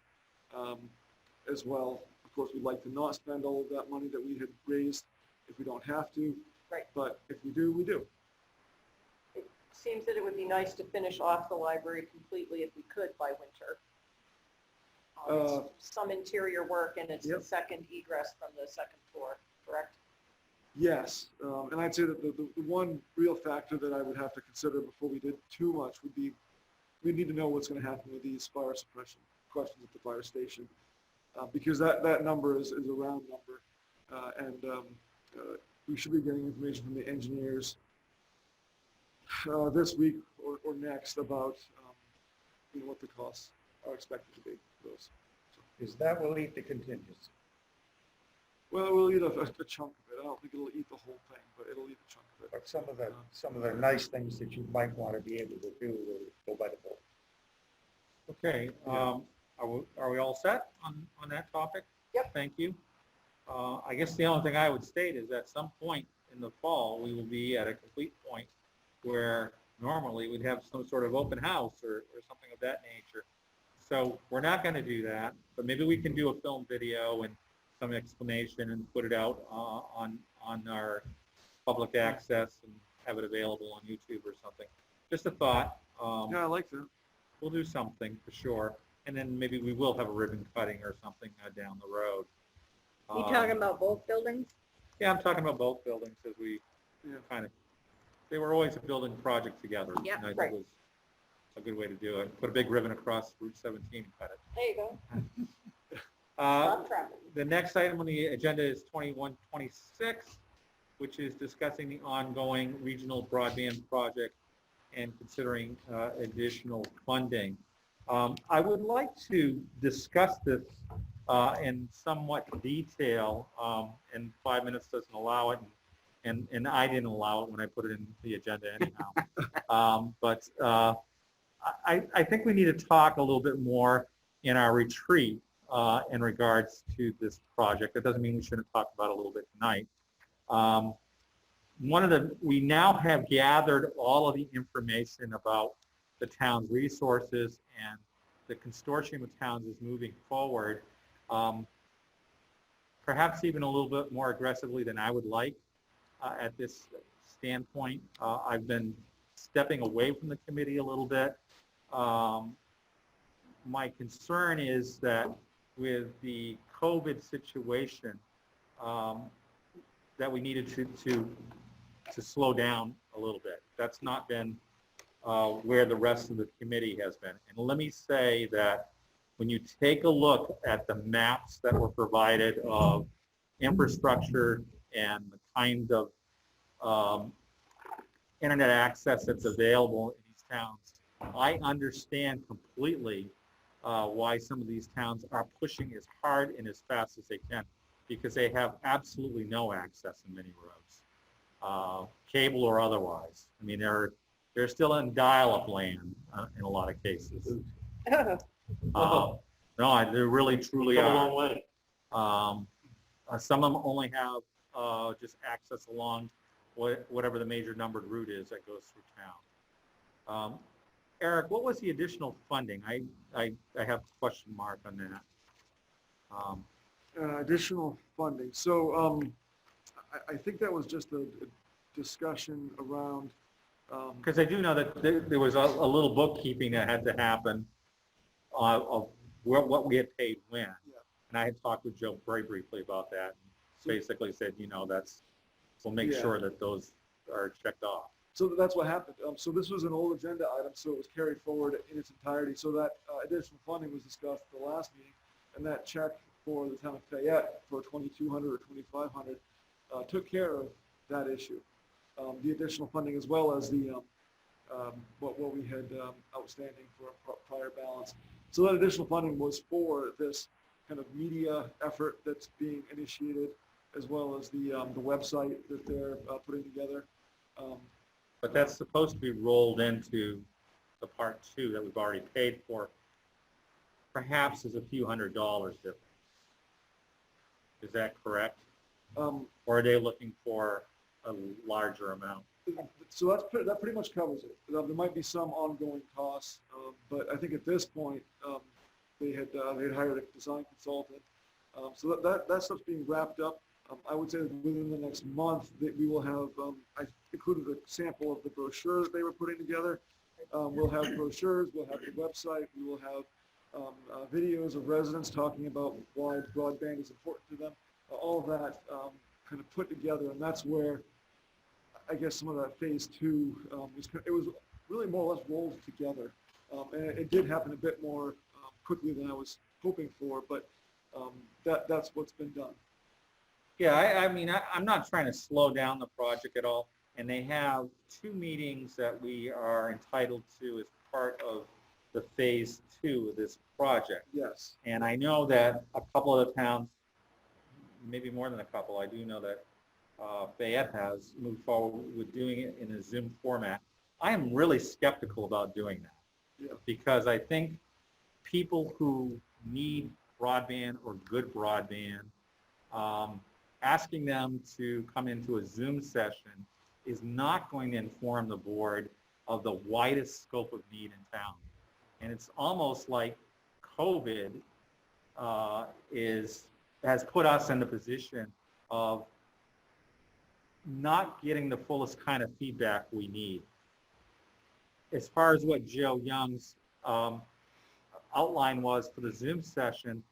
as well. Of course, we'd like to not spend all of that money that we had raised if we don't have to. Right. But if we do, we do. It seems that it would be nice to finish off the library completely if we could by winter. It's some interior work, and it's the Yep. second egress from the second floor, correct? Yes, and I'd say that the one real factor that I would have to consider before we did too much would be, we need to know what's going to happen with these fire suppression questions at the fire station, because that number is a round number, and we should be getting information from the engineers this week or next about what the costs are expected to be for those. Is that will eat the contingency? Well, we'll eat a chunk of it. I don't think it'll eat the whole thing, but it'll eat a chunk of it. But some of the nice things that you might want to be able to do will go by the book. Okay, are we all set on that topic? Yep. Thank you. I guess the only thing I would state is at some point in the fall, we will be at a complete point where normally we'd have some sort of open house or something of that nature. So we're not going to do that, but maybe we can do a film video and some explanation and put it out on our public access and have it available on YouTube or something. Just a thought. Yeah, I like that. We'll do something for sure, and then maybe we will have a ribbon cutting or something down the road. You talking about both buildings? Yeah, I'm talking about both buildings as we Yeah. they were always a building project together. Yeah, and I think right. it was a good way to do it. Put a big ribbon across Route 17 and cut it. There you go. Uh, Stop traffic. The next item on the agenda is 2126, which is discussing the ongoing regional broadband project and considering additional funding. I would like to discuss this in somewhat detail, and 5 minutes doesn't allow it, and I didn't allow it when I put it in the agenda anyhow. But I think we need to talk a little bit more in our retreat in regards to this project. That doesn't mean we shouldn't talk about it a little bit tonight. We now have gathered all of the information about the town's resources, and the consortium of towns is moving forward, perhaps even a little bit more aggressively than I would like at this standpoint. I've been stepping away from the committee a little bit. My concern is that with the COVID situation, that we needed to slow down a little bit. That's not been where the rest of the committee has been. And let me say that when you take a look at the maps that were provided of infrastructure and the kind of internet access that's available in these towns, I understand completely why some of these towns are pushing as hard and as fast as they can, because they have absolutely no access in many roads, cable or otherwise. I mean, they're still in dial-up land in a lot of cases. No, they really truly Come a are. long way. Some of them only have just access along whatever the major numbered route is that goes through town. Eric, what was the additional funding? I have a question mark on that. Additional funding. So I think that was just a discussion around. Because I do know that there was a little bookkeeping that had to happen of what we had paid when. Yeah. And I had talked with Joe very briefly about that. Basically said, we'll make Yeah. sure that those are checked off. So that's what happened. So this was an old agenda item, so it was carried forward in its entirety. So that additional funding was discussed at the last meeting, and that check for the town of Fayette for $2,200 or $2,500 took care of that issue. The additional funding, as well as the what we had outstanding for a prior balance. So that additional funding was for this kind of media effort that's being initiated, as well as the website that they're putting together. But that's supposed to be rolled into the part two that we've already paid for. Perhaps is a few $100s difference. Is that correct? Or are they looking for a larger amount? So that pretty much covers it. There might be some ongoing costs, but I think at this point they had hired a design consultant. So that stuff's being wrapped up I would say that within the next month that we will have, I included a sample of the brochure that they were putting together. We'll have brochures, we'll have the website, we will have videos of residents talking about why broadband is important to them. All of that kind of put together, and that's where I guess some of that phase two it was really more or less rolled together, and it did happen a bit more quickly than I was hoping for, but that's what's been done. Yeah, I mean, I'm not trying to slow down the project at all, and they have 2 meetings that we are entitled to as part of the phase 2 of this project. Yes. And I know that a couple of the towns, maybe more than a couple, I do know that Fayette has moved forward with doing it in a Zoom format. I am really skeptical about doing that. Yeah. Because I think people who need broadband or good broadband, asking them to come into a Zoom session is not going to inform the board of the widest scope of need in town. And it's almost like COVID has put us in the position of not getting the fullest kind of feedback we need. As far as what Joe Young's outline was for the Zoom session,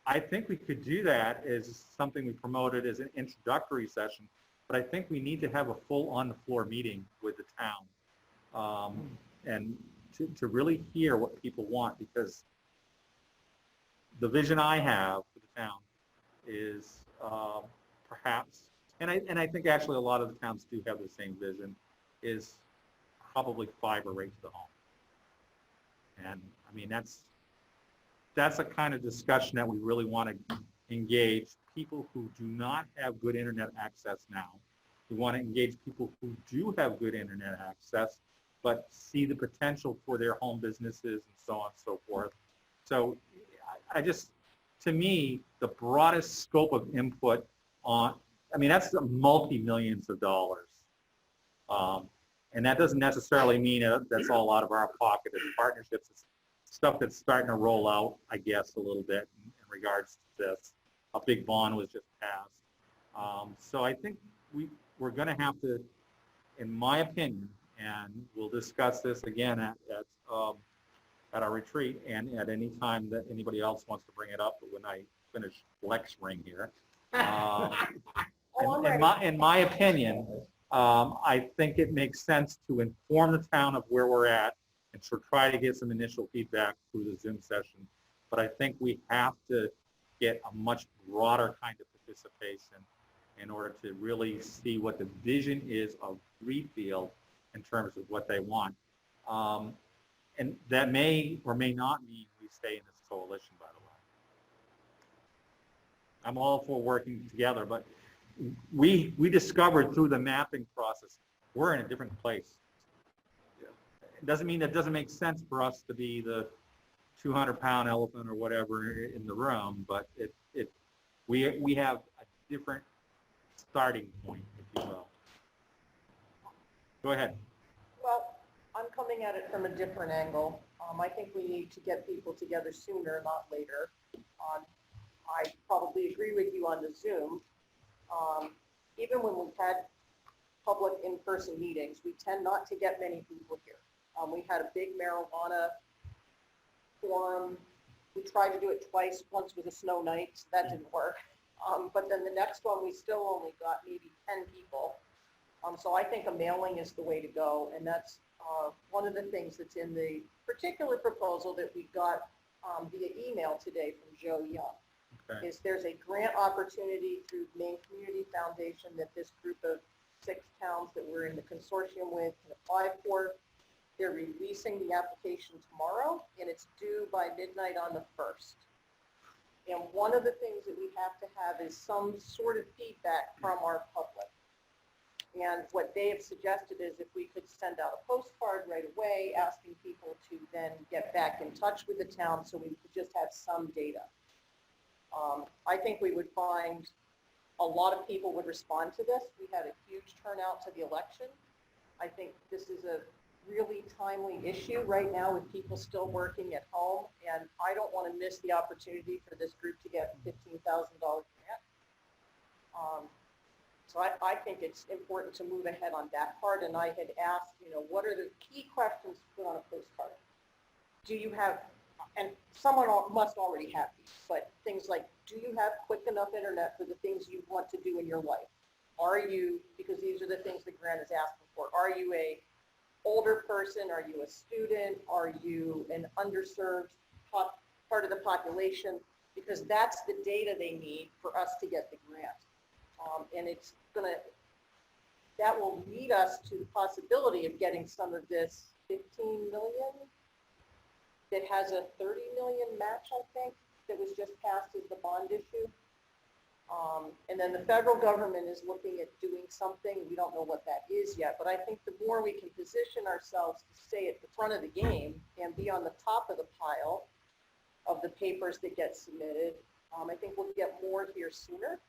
I think we could do that as something we promoted as an introductory session, but I think we need to have a full on-the-floor meeting with the town and to really hear what people want, because the vision I have for the town is perhaps, and I think actually a lot of the towns do have the same vision, is probably fiber right to the home. And I mean, that's a kind of discussion that we really want to engage people who do not have good internet access now. We want to engage people who do have good internet access, but see the potential for their home businesses and so on and so forth. So I just, to me, the broadest scope of input on, I mean, that's multi-millions of dollars. And that doesn't necessarily mean that's all out of our pocket. It's partnerships. It's stuff that's starting to roll out, I guess, a little bit in regards to this. A big bond was just passed. So I think we're going to have to, in my opinion, and we'll discuss this again at our retreat and at any time that anybody else wants to bring it up, but when I finish lecturing here. In my opinion, I think it makes sense to inform the town of where we're at and to try to get some initial feedback through the Zoom session. But I think we have to get a much broader kind of participation in order to really see what the vision is of Readfield in terms of what they want. And that may or may not mean we stay in this coalition, by the way. I'm all for working together, but we discovered through the mapping process, we're in a different place. It doesn't mean that it doesn't make sense for us to be the 200-pound elephant or whatever in the room, but we have a different starting point, if you will. Go ahead. Well, I'm coming at it from a different angle. I think we need to get people together sooner, not later. I probably agree with you on the Zoom. Even when we've had public in-person meetings, we tend not to get many people here. We had a big marijuana forum. We tried to do it twice, once with a snow night, so that didn't work. But then the next one, we still only got maybe 10 people. So I think a mailing is the way to go, and that's one of the things that's in the particular proposal that we got via email today from Joe Young. Okay. Is there's a grant opportunity through Maine Community Foundation that this group of 6 towns that we're in the consortium with can apply for. They're releasing the application tomorrow, and it's due by midnight on the 1st. And one of the things that we have to have is some sort of feedback from our public. And what they have suggested is if we could send out a postcard right away, asking people to then get back in touch with the town so we could just have some data. I think we would find a lot of people would respond to this. We had a huge turnout to the election. I think this is a really timely issue right now with people still working at home, and I don't want to miss the opportunity for this group to get $15,000 grant. So I think it's important to move ahead on that part, and I had asked, what are the key questions to put on a postcard? Do you have, and someone must already have these, but things like, do you have quick enough internet for the things you want to do in your life? Are you, because these are the things the grant is asking for, are you a older person? Are you a student? Are you an underserved part of the population? Because that's the data they need for us to get the grant. And that will lead us to the possibility of getting some of this 15 million that has a 30 million match, I think, that was just passed as the bond issue. And then the federal government is looking at doing something. We don't know what that is yet, but I think the more we can position ourselves to stay at the front of the game and be on the top of the pile of the papers that get submitted, I think we'll get more here sooner.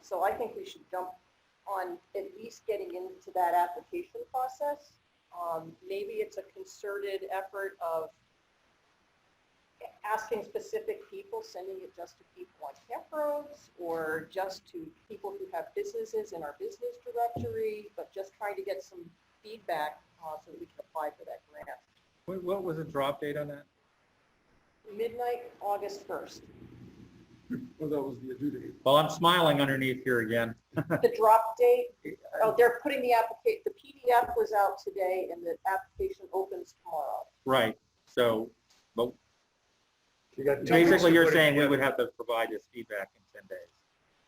So I think we should jump on at least getting into that application process. Maybe it's a concerted effort of asking specific people, sending it just to people on camp roads or just to people who have businesses in our business directory, but just trying to get some feedback so that we can apply for that grant. What was the drop date on that? Midnight, August 1st. Well, that was the due date. Well, I'm smiling underneath here again. The drop date, they're putting the application, the PDF was out today and the application opens tomorrow. Right, so, but You got 2 weeks basically to you're put it saying we together. would have to provide this feedback in 10 days.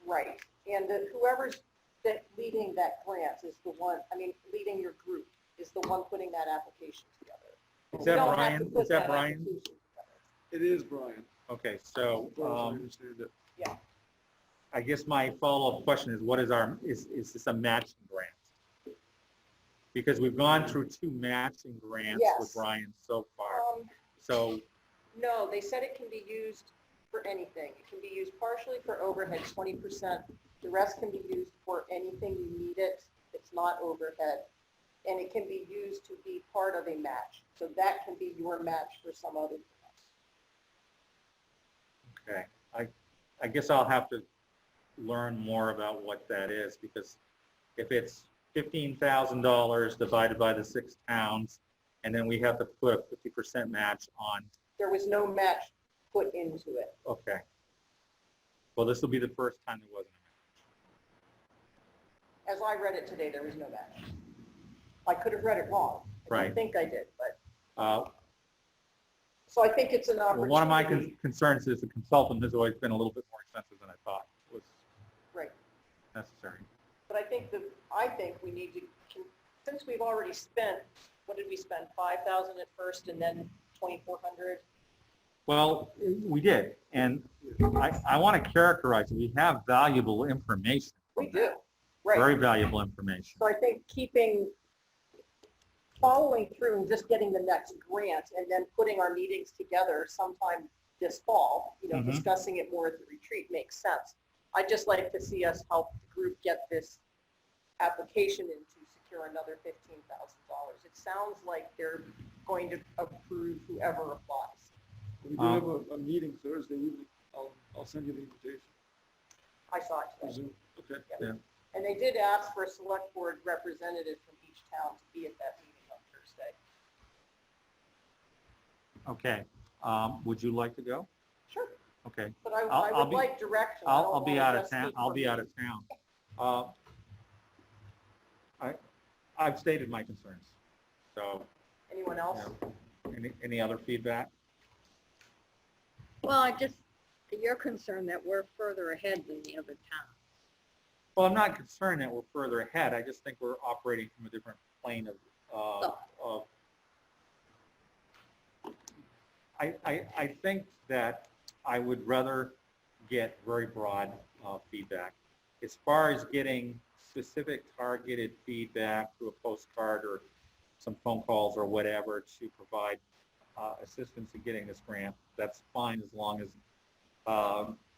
Right, and whoever's leading that grant is the one, leading your group is the one putting that application together. Is We that don't have to Brian? put Is that Brian? application together. It is Brian, Okay, so, as far as I understand it. I guess my follow-up question is, what is is this a matching grant? Because we've gone through 2 matching grants with Yes. Brian so far. So, No, they said it can be used for anything. It can be used partially for overhead, 20%. The rest can be used for anything you need it. It's not overhead. And it can be used to be part of a match. So that can be your match for some other grant. okay, I guess I'll have to learn more about what that is, because if it's $15,000 divided by the 6 towns, and then we have to put a 50% match on, There was no match put into it. okay. Well, this will be the first time there wasn't a match. As I read it today, there was no match. I could have read it wrong. I Right. don't think I did, but, Uh, so I think it's an well, opportunity. one of my concerns is the consultant has always been a little bit more expensive than I thought was Right. necessary. But I think we need to, since we've already spent, what did we spend, 5,000 at first and then 2,400? Well, we did, and I want to characterize it. We have valuable information. We do, right. Very valuable information. So I think following through and just getting the next grant and then putting our meetings together sometime this fall, Mhm. discussing it more at the retreat makes sense. I'd just like to see us help the group get this application in to secure another $15,000. It sounds like they're going to approve whoever applies. We do have a meeting Thursday evening. I'll send you the invitation. I saw it for today. Zoom. Okay. Yeah. And they did ask for a select board representative from each town to be at that meeting on Thursday. Okay, would you like to go? Sure, Okay, but I I'll would be- like direction. I don't I'll be wanna out of just town. speak I'll for be me. out of town. I've stated my concerns. So, Anyone else? any other feedback? Well, you're concerned that we're further ahead than the other towns. Well, I'm not concerned that we're further ahead. I just think we're operating from a different plane of I think that I would rather get very broad feedback. As far as getting specific targeted feedback through a postcard or some phone calls or whatever to provide assistance in getting this grant, that's fine as long as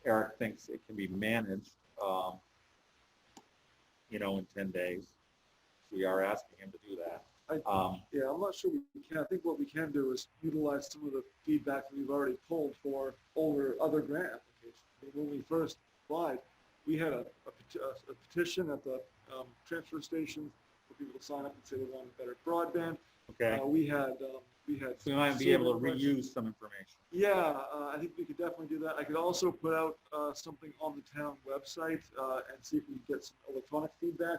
Eric thinks it can be managed, in 10 days. We are asking him to do that. Yeah, I'm not sure we can. I think what we can do is utilize some of the feedback that we've already pulled for older other grant applications. I mean, when we first applied, we had a petition at the transfer station for people to sign up and say they wanted better broadband. Okay, We had so we might be able to reuse some information. yeah, I think we could definitely do that. I could also put out something on the town website and see if we can get some electronic feedback.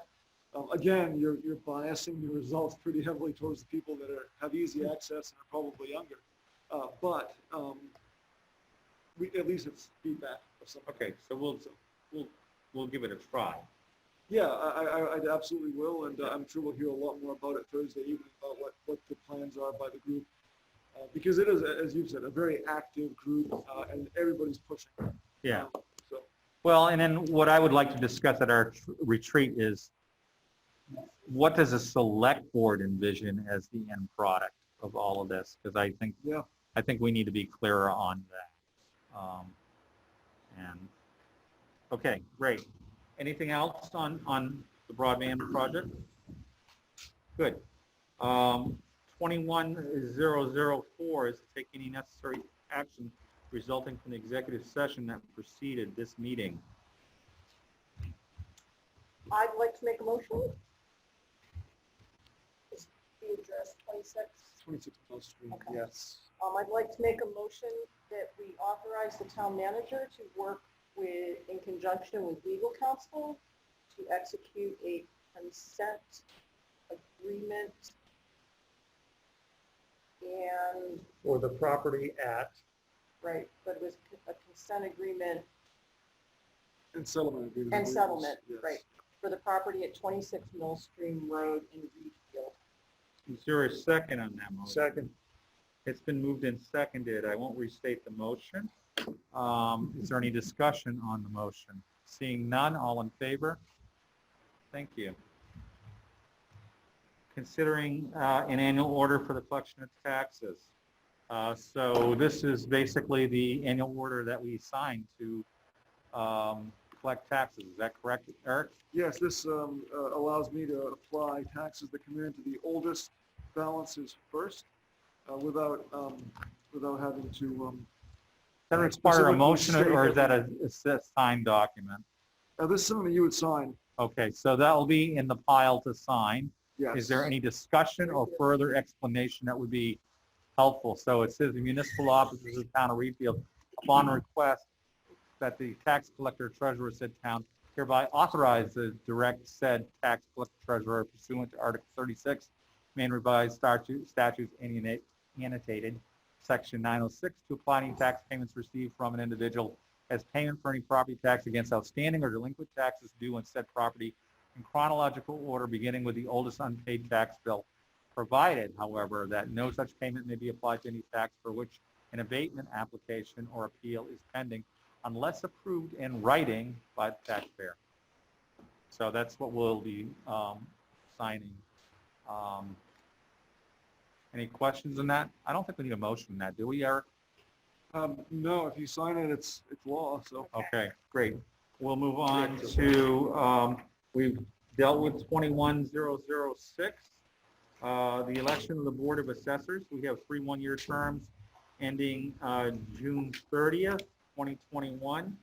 Again, you're biasing the results pretty heavily towards the people that have easy access and are probably younger. But at least it's feedback of some. Okay, so we'll give it a try. Yeah, I absolutely will, and I'm sure we'll hear a lot more about it Thursday evening about what the plans are by the group. Because it is, as you've said, a very active group, and everybody's pushing. Yeah. So, Well, and then what I would like to discuss at our retreat is what does a select board envision as the end product of all of this? Because I think we need to be clearer on that. Okay, great. Anything else on the broadband project? Good. 21004 is to take any necessary action resulting from the executive session that preceded this meeting. I'd like to make a motion. Is the address 26? 26 Mill Street, Okay. yes. I'd like to make a motion that we authorize the town manager to work in conjunction with legal counsel to execute a consent agreement and, For the property at, right, but it was a consent agreement And settlement agreement. and settlement, Yes. right, for the property at 26 Mill Stream Road in Readfield. Is there a second on that motion? second, It's been moved and seconded. I won't restate the motion. Is there any discussion on the motion? Seeing none, all in favor? Thank you. Considering an annual order for the collection of taxes. So this is basically the annual order that we signed to collect taxes. Is that correct, Eric? Yes, this allows me to apply taxes that come into the oldest balances first, without having to. Does that require a specifically motion state or is that that- a signed document? This is something that you would sign. Okay, so that will be in the pile to sign. Yes. Is there any discussion or further explanation that would be helpful? So it says the municipal offices of the town of Readfield, upon request that the tax collector treasurer said town hereby authorize the direct said tax collector treasurer pursuant to Article 36, Maine Revised Statutes annotated, Section 906, to apply any tax payments received from an individual as payment for any property tax against outstanding or delinquent taxes due on said property in chronological order, beginning with the oldest unpaid tax bill, provided, however, that no such payment may be applied to any tax for which an abatement application or appeal is pending unless approved in writing by the taxpayer. So that's what we'll be signing. Any questions on that? I don't think we need a motion on that, do we, Eric? No, if you sign it, it's law, so. Okay, great. We'll move on to, we've dealt with 21006, the election of the Board of Assessors. We have 3 one-year terms ending June 30th, 2021.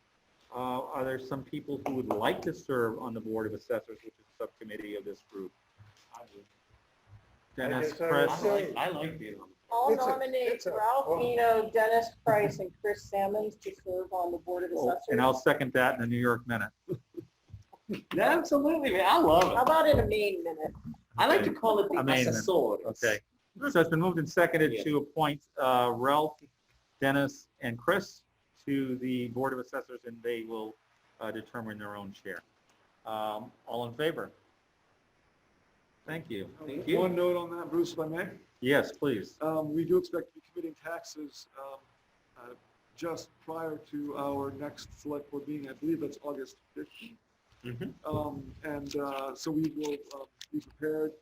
Are there some people who would like to serve on the Board of Assessors, which is a subcommittee of this group? Dennis, guess I Chris? would say- I like being on. I'll It's a- nominate it's a- Ralph Eno, Dennis Price, and Chris Salmons to serve on the Board of Assessors. And I'll second that in the New York Minute. Absolutely, man. I love How it. about in a Maine minute? I like to call it the Amazing. Assessors. Okay. So it's been moved and seconded Yeah. to appoint Ralph, Dennis, and Chris to the Board of Assessors, and they will determine their own chair. All in favor? Thank you. Thank you. One note on that, Bruce, if I may. Yes, please. We do expect to be committing taxes just prior to our next select board meeting. I believe that's August 5th. Mhm. So we will be prepared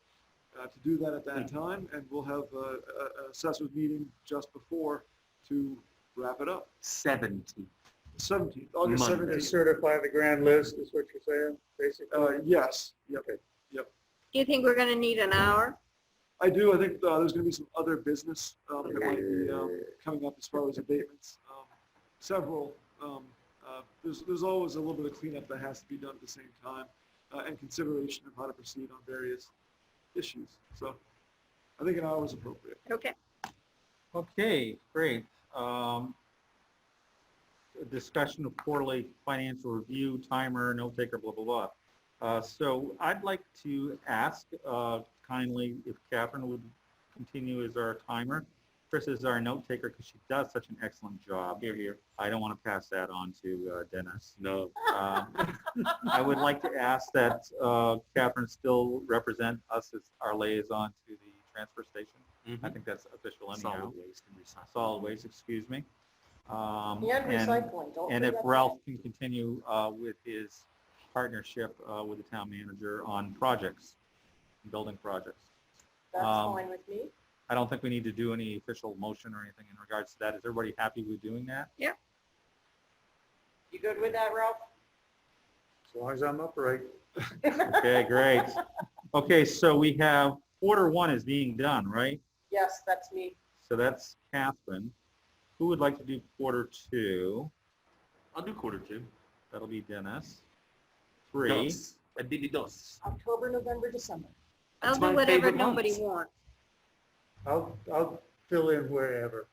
to do that at that time, and we'll have an assessors meeting just before to wrap it up. 70. 17th, August Monday. 17th. certify the grand list is what you're saying, basically? Yes, yep. Do you think we're gonna need an hour? I do. I think there's going to be some other business that might be coming up as far as abatements. Several there's always a little bit of cleanup that has to be done at the same time, and consideration of how to proceed on various issues. So I think an hour is appropriate. Okay. Okay, great. A discussion of quarterly financial review, timer, note taker, blah, blah, blah. So I'd like to ask kindly if Catherine would continue as our timer. Chris is our note taker because she does such an excellent job. Here, here. I don't want to pass that on to Dennis. No. I would like to ask that Catherine still represent us as our liaison to the transfer station. I think that's official anyhow. Solid waste and recycling. Solid waste, excuse me. And recycling, don't And forget if that. Ralph can continue with his partnership with the town manager on projects, building projects. That's fine with me. I don't think we need to do any official motion or anything in regards to that. Is everybody happy with doing that? You good with that, Ralph? As long as I'm upright. Okay, great. Okay, so we have quarter one is being done, right? Yes, that's me. So that's Catherine. Who would like to do quarter two? I'll do quarter two. That'll be Dennis. 3. Dos. I did it dos. October, November, December. I'll It's do my whatever favorite nobody month. wants. I'll fill in wherever.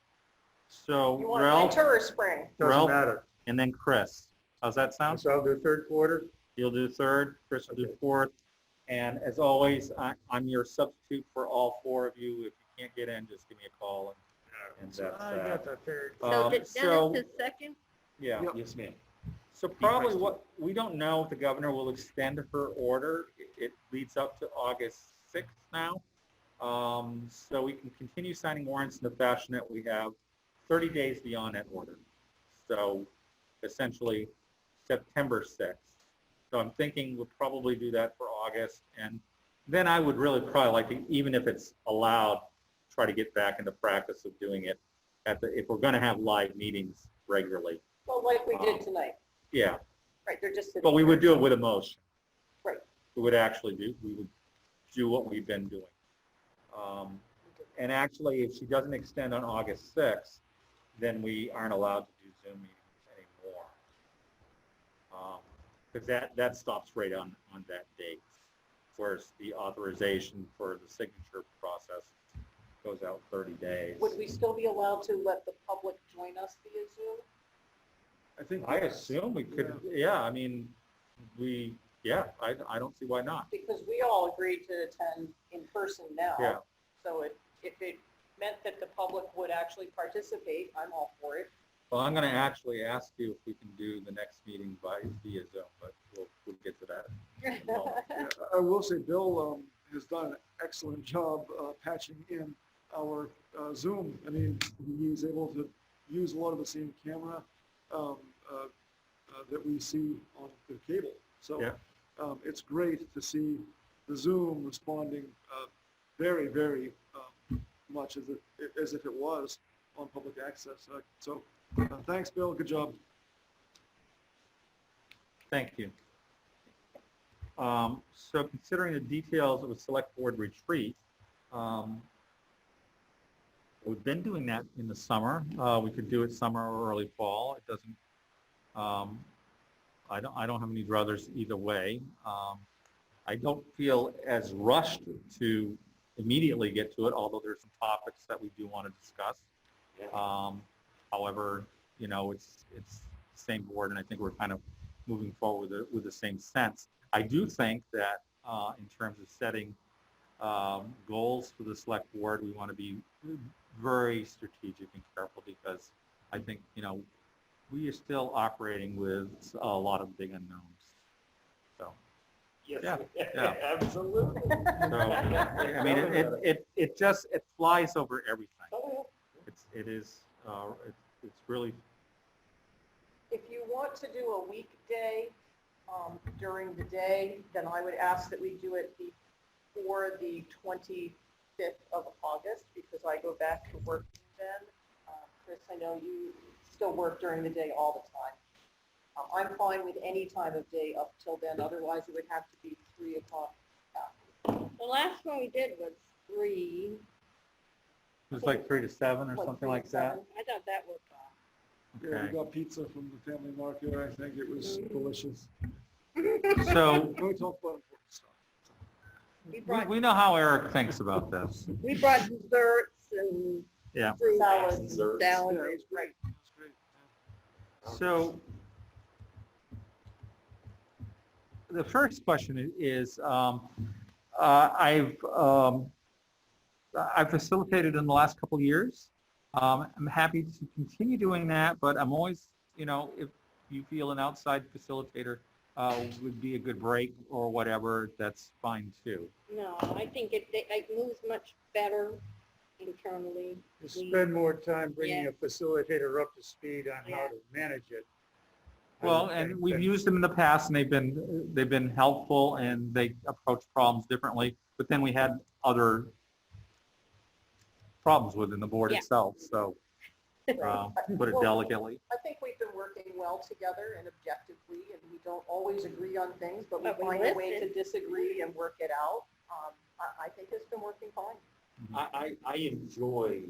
So You want Ralph, winter or spring? Ralph? Doesn't matter. and then Chris. How's that sound? So I'll do third quarter. You'll do third, Chris will do fourth. And as always, I'm your substitute for all 4 of you. If you can't get in, just give me a call. And that's I got the third. So did so- Dennis is second? Yeah. Yep. Yes, ma'am. So probably what, we don't know if the governor will extend her order. It leads up to August 6th now. So we can continue signing warrants in the fashion that we have 30 days beyond that order. So essentially September 6th. So I'm thinking we'll probably do that for August. And then I would really probably like to, even if it's allowed, try to get back into practice of doing it if we're going to have live meetings regularly. Well, like we did tonight, Yeah. right? They're just sitting But we here. would do it with emotion. Right. We would do what we've been doing. And actually, if she doesn't extend on August 6th, then we aren't allowed to do Zoom meetings anymore. Because that stops right on that date. Whereas the authorization for the signature process goes out 30 days. Would we still be allowed to let the public join us via Zoom? I think. I assume we could, yeah, I mean, I don't see why not. Because we all agreed to attend in person now. Yeah. So if it meant that the public would actually participate, I'm all for it. Well, I'm going to actually ask you if we can do the next meeting via Zoom, but we'll get to that. Yeah, I will say Bill has done an excellent job patching in our Zoom. I mean, he's able to use a lot of the same camera that we see on the cable. So Yeah. it's great to see the Zoom responding very, very much as if it was on public access. So thanks, Bill. Good job. Thank you. So considering the details of a select board retreat, we've been doing that in the summer. We could do it summer or early fall. It doesn't, I don't have any druthers either way. I don't feel as rushed to immediately get to it, although there's some topics that we do want to discuss. However, it's the same board, and I think we're kind of moving forward with the same sense. I do think that in terms of setting goals for the select board, we want to be very strategic and careful because I think, we are still operating with a lot of big unknowns. So, Yes, yeah. absolutely. so I mean, it flies over everything. It's really, If you want to do a weekday during the day, then I would ask that we do it before the 25th of August because I go back to work then. Chris, I know you still work during the day all the time. I'm fine with any time of day up till then. Otherwise, it would have to be 3 o'clock. The last one we did was 3. it was like 3 to 7 or Like something 3 like to that. 7. I thought that worked fine. Yeah, Okay. we got pizza from the family market. I think it was delicious. So We talk about important stuff. we know how Eric thinks about this. We brought desserts and Yeah. fruit Salads. and Desserts. Yeah, salad. it was great. It was great. Yeah. So the first question is, I've facilitated in the last couple of years. I'm happy to continue doing that, but I'm always, if you feel an outside facilitator would be a good break or whatever, that's fine too. No, I think it moves much better internally. You spend more time bringing Yeah. a facilitator up to speed on how Yeah. to manage it. I Well, would and think we've that- used them in the past, and they've been helpful, and they approach problems differently. But then we had other problems within the board Yeah. itself. So, put it Well, delicately. I think we've been working well together and objectively, and we don't always agree on things, but we But we find a way to listen. disagree and work it out. I think it's been working fine. I enjoy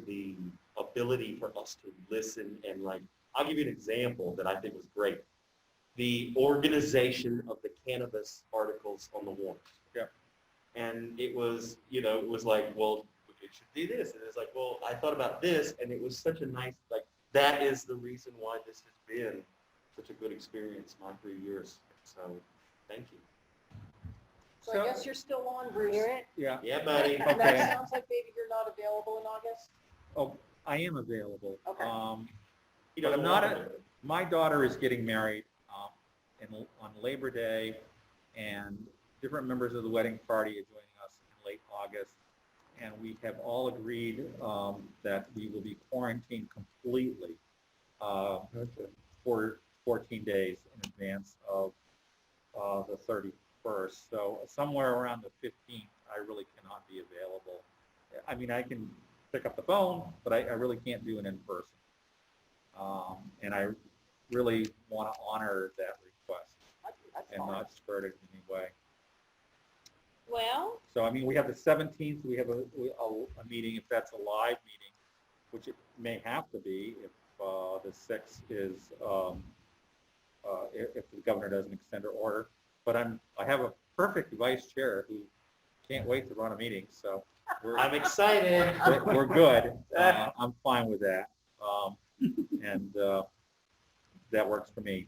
the ability for us to listen and I'll give you an example that I think was great. The organization of the cannabis articles on the warrant. Yeah. And it was, it was like, well, it should do this. And it's like, well, I thought about this, and it was such a nice, that is the reason why this has been such a good experience my 3 years. So, thank you. So I guess you're still on, Bruce. Hear it? Yeah. Yeah, buddy. And Okay. that sounds like maybe you're not available in August? Oh, I am available. Okay. He But doesn't I'm not want to. my daughter is getting married on Labor Day, and different members of the wedding party are joining us in late August. And we have all agreed that we will be quarantined completely for 14 days in advance of the 31st. So somewhere around the 15th, I really cannot be available. I mean, I can pick up the phone, but I really can't do it in person. And I really want to honor that request That's and fine. not skirt it in any way. Well, So, I mean, we have the 17th, we have a meeting, if that's a live meeting, which it may have to be if the 6th is, if the governor doesn't extend her order. But I have a perfect vice chair who can't wait to run a meeting, so I'm excited. we're good. I'm fine with that. And that works for me.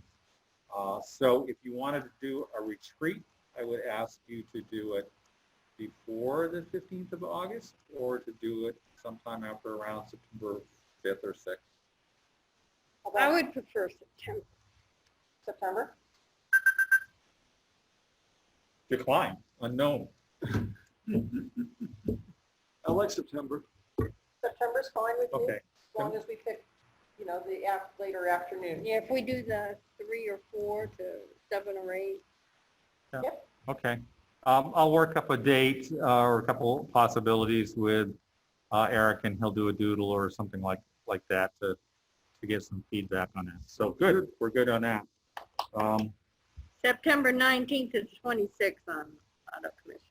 So if you wanted to do a retreat, I would ask you to do it before the 15th of August or to do it sometime after around September 5th or 6th. How I about would prefer September. September? Decline, unknown. I like September. September's fine with me, Okay. as long as we pick, the later afternoon. Yeah, if we do the 3 or 4 to 7 or 8. Okay. I'll work up a date or a couple possibilities with Eric, and he'll do a doodle or something like that to get some feedback on that. So good, we're good on that. September 19th to 26th on the commission.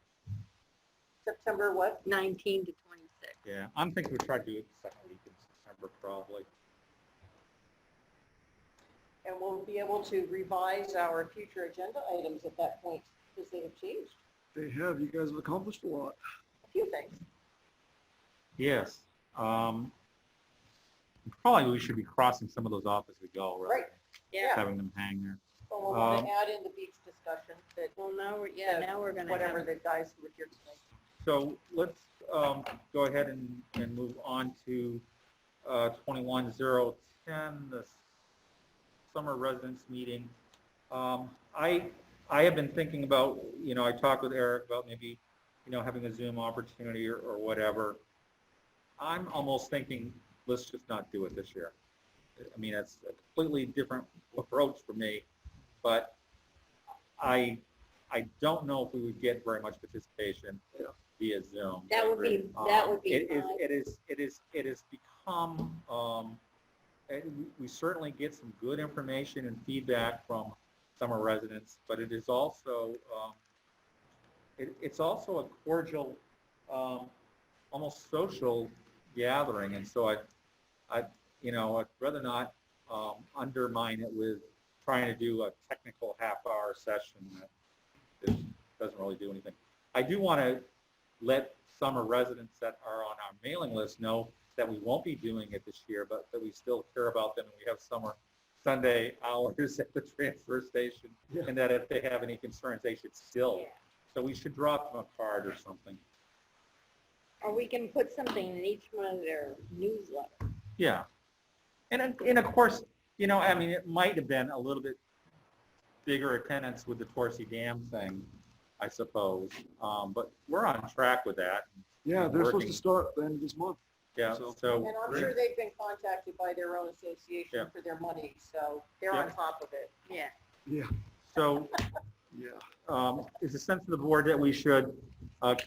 September what? 19 to 26. Yeah, I'm thinking we try to do it the second week in September probably. And we'll be able to revise our future agenda items at that point, because they have changed They have, you guys have accomplished a lot. a few things. Yes. Probably we should be crossing some of those off as we go, rather Right. than Yeah. having them hang there. So we'll want to add in the beach discussion, that Well, now we're going to whatever the guys who were here tonight. So let's go ahead and move on to 21-010, the summer residence meeting. I have been thinking about, I talked with Eric about maybe, having a Zoom opportunity or whatever. I'm almost thinking, let's just not do it this year. I mean, it's a completely different approach for me, but I don't know if we would get very much participation via Zoom. That would be It fine. has become, we certainly get some good information and feedback from summer residents, but it is also, it's also a cordial, almost social gathering. And so I'd rather not undermine it with trying to do a technical half-hour session that doesn't really do anything. I do want to let summer residents that are on our mailing list know that we won't be doing it this year, but that we still care about them, and we have summer Sunday hours at the transfer station, Yeah. and that if they have any concerns, they should still. Yeah. So we should drop them a card or something. Or we can put something in each one of their newsletters. Yeah. And of course, it might have been a little bit bigger attendance with the Torsi Dam thing, I suppose. But we're on track with that. Yeah, they're supposed Working. to start the end of this month. Yeah, So- so, And I'm sure they've been contacted by their own Yeah. association for their money, so they're on Yeah. top of it. Yeah. Yeah, so yeah. is the sense of the board that we should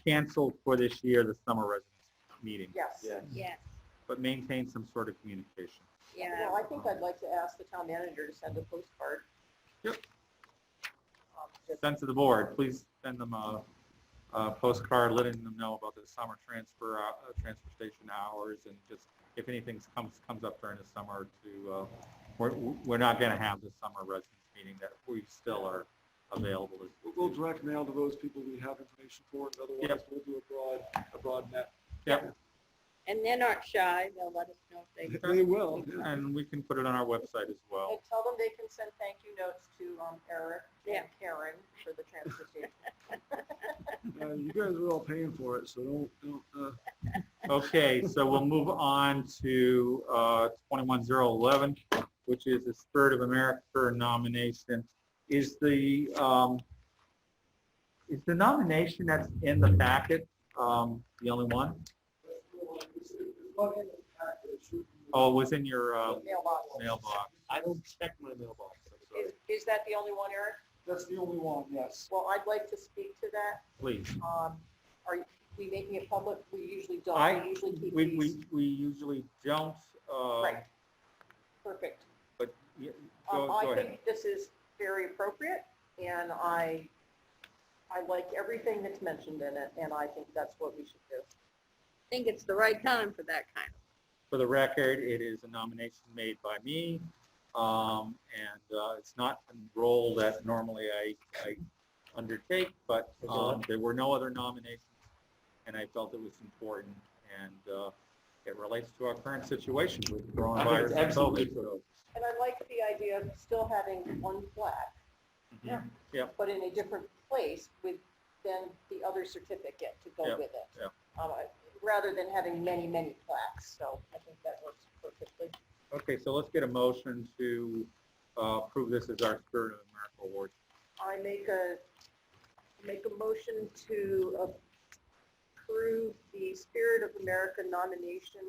cancel for this year the summer residence meeting, Yes. Yeah. but maintain some sort of communication? Yeah. Well, I think I'd like to ask the town manager to send a postcard. Yep. Just- Sense of the board, please send them a postcard letting them know about the summer transfer station hours, and just if anything comes up during the summer we're not going to have the summer residence meeting, that we still are available. We'll direct mail to those people we have information for, and otherwise Yep. we'll do a broad net. Yep, And they're not shy. They'll let us know if they. They will, yeah. and we can put it on our website as well. And tell them they can send thank you notes to Eric Yeah. and Karen for the transfer station. You guys are all paying for it, so don't. Okay, so we'll move on to 21011, which is the Spirit of America nomination. Is the nomination that's in the packet the only one? Oh, it was in your Mailbox. mailbox. I don't check my mailbox, I'm sorry. Is that the only one, Eric? That's the only one, yes. Well, I'd like to speak to that. Please. Are we making it public? We usually don't. I- We usually keep We these. usually don't, Right. Perfect. but go I ahead. think this is very appropriate, and I like everything that's mentioned in it, and I think that's what we should do. I think it's the right time for that kind of. For the record, it is a nomination made by me, and it's not a role that normally I undertake, but there were no other nominations, and I felt it was important, and it relates to our current situation with coronavirus and Absolutely. COVID. So, And I like the idea of still having one flag, Yeah. but in a different place with then the other certificate to go Yeah, with it. yeah. Rather than having many, many plaques, so I think that works perfectly. Okay, so let's get a motion to approve this as our Spirit of America Award. I make a motion to approve the Spirit of America nomination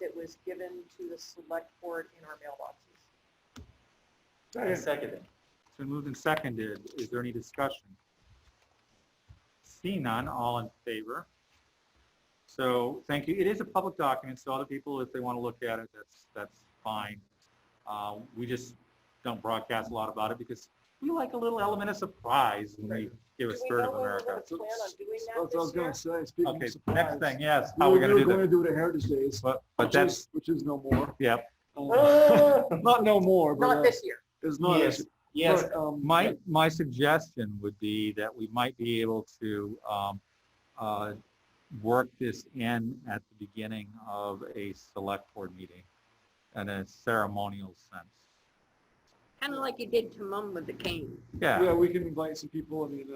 that was given to the select board in our mailboxes. I second it. It's been moved and seconded. Is there any discussion? See none, all in favor? So, thank you. It is a public document, so other people, if they want to look at it, that's fine. We just don't broadcast a lot about it because we like a little element of surprise when we give a Do we Spirit know of when we're America. going to plan on doing That's that what I was this year? gonna say, speaking Okay, of surprise. next thing, yes, how are we gonna do We're that? gonna do it at Heritage Days, But which is no more. Yep. Not no more, but. Not this year. It's not. Yes, yes. But, My suggestion would be that we might be able to work this in at the beginning of a select board meeting in a ceremonial sense. Kind of like you did to Mum with the cane. Yeah, we can invite some people. I mean,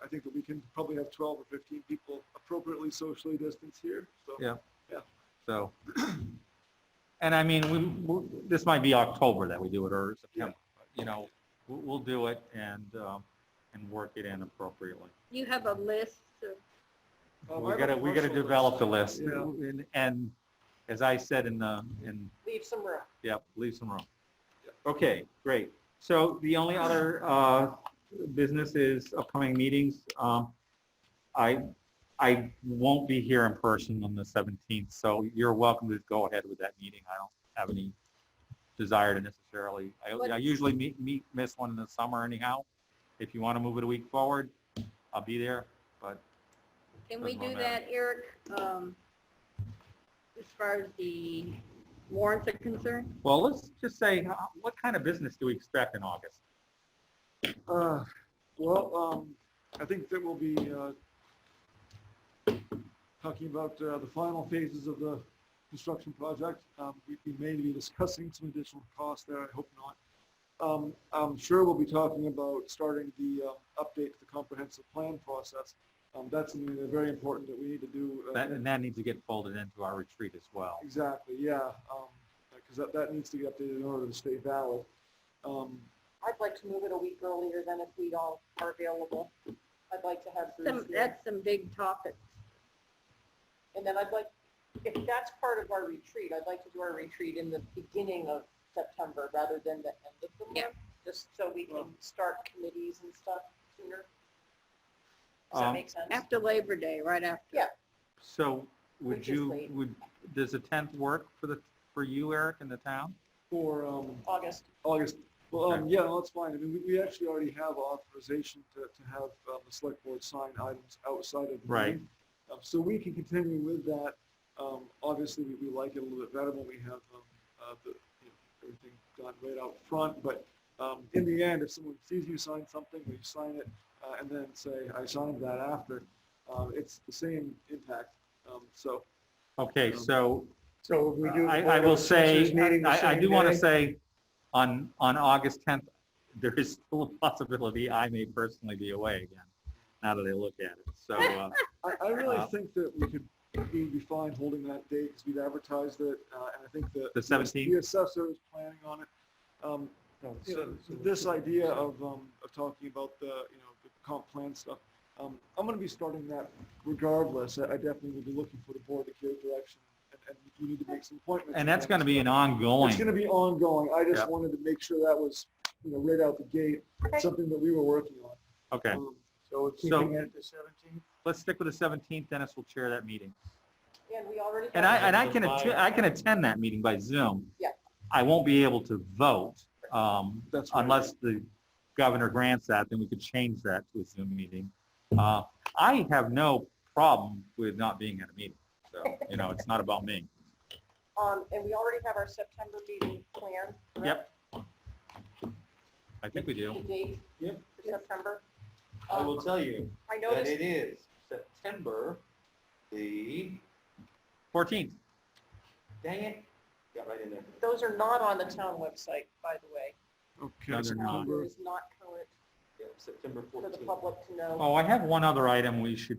I think that we can probably have 12 or 15 people appropriately socially distanced here, so. Yeah. Yeah. So, and I mean, this might be October that we do it, or September, but, we'll do it and work it in appropriately. You have a list of, We gotta develop the list. Yeah. And as I said in Leave some room. yep, leave some room. Okay, great. So the only other business is upcoming meetings. I won't be here in person on the 17th, so you're welcome to go ahead with that meeting. I don't have any desire to necessarily. I usually miss one in the summer anyhow. If you want to move it a week forward, I'll be there. But can we Doesn't do matter. that, Eric? As far as the warrants are concerned? Well, let's just say, what kind of business do we expect in August? I think that we'll be talking about the final phases of the construction project. We may be discussing some additional costs there, I hope not. I'm sure we'll be talking about starting the update to the comprehensive plan process. That's something that's very important that we need to do. And that needs to get folded into our retreat as well. Exactly, yeah, because that needs to get updated in order to stay valid. I'd like to move it a week earlier than if we all are available. I'd like to have Bruce here. That's some big topics. And then I'd like, if that's part of our retreat, I'd like to do our retreat in the beginning of September rather than the end of the month. Yeah. Just so we can start committees and stuff sooner. Does that make sense? After Labor Day, right after. Yeah. So would Which is you, late. does the 10th work for you, Eric, in the town? For August. August. Well, yeah, no, that's fine. I mean, we actually already have authorization to have the select board sign items outside of the Right. meeting. So we can continue with that. Obviously, we like it a little bit better when we have everything done right out front. But in the end, if someone sees you sign something, or you sign it, and then say, I signed that after, it's the same impact. Okay, so So we do. the I Board will of Assessors say, meeting the I same do want to day? say, on August 10th, there is still a possibility I may personally be away again, now that I look at it. So, I really think that we'd be fine holding that date because we've advertised it, and I think that The 17th? the assessor is planning on it. No, You know, so- this idea of talking about the comp plan stuff, I'm going to be starting that regardless. I definitely will be looking for the board to give direction, and we need to make some appointments. and that's going to be an It's ongoing, going to be ongoing. I just Yeah. wanted to make sure that was, right out the gate, Okay. something that we were working on. okay. So we're keeping it at the 17th? Let's stick with the 17th. Dennis will chair that meeting. And we already. And have- I can attend that meeting by Zoom. Yeah. I won't be able to vote, That's right. unless the governor grants that, then we could change that to a Zoom meeting. I have no problem with not being at a meeting, so, it's not about me. And we already have our September meeting planned. correct? Yep. I think we do. The date. Yep. For September. I will tell you I that noticed, it is September the, 14th. dang it, got right in there. those are not on the town website, by the way. Okay. No, they're not. Calendar is not current Yeah, September for the 14th. public to know. Oh, I have one other item we should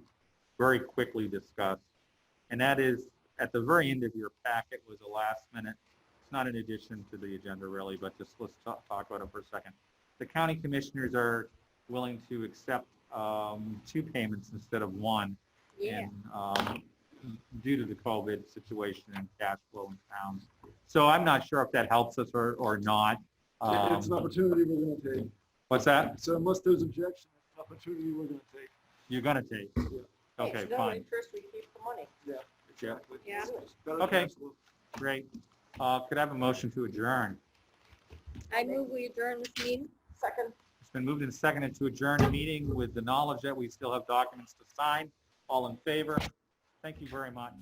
very quickly discuss, and that is, at the very end of your packet was a last minute, it's not in addition to the agenda really, but just let's talk about it for a second. The county commissioners are willing to accept 2 payments instead of 1. Yeah. And due to the COVID situation and cash flow in towns. So I'm not sure if that helps us or not. It's an opportunity we're going to take. What's that? So unless there's objection, it's an opportunity we're going to take. You're gonna take? Yeah. Hey, Okay, it's no fine, interest, we keep the money. Yeah, exactly. Yeah. It's better Okay. cash flow. great. Could I have a motion to adjourn? I move we adjourn this meeting. Second. It's been moved and seconded to adjourn the meeting with the knowledge that we still have documents to sign. All in favor? Thank you very much.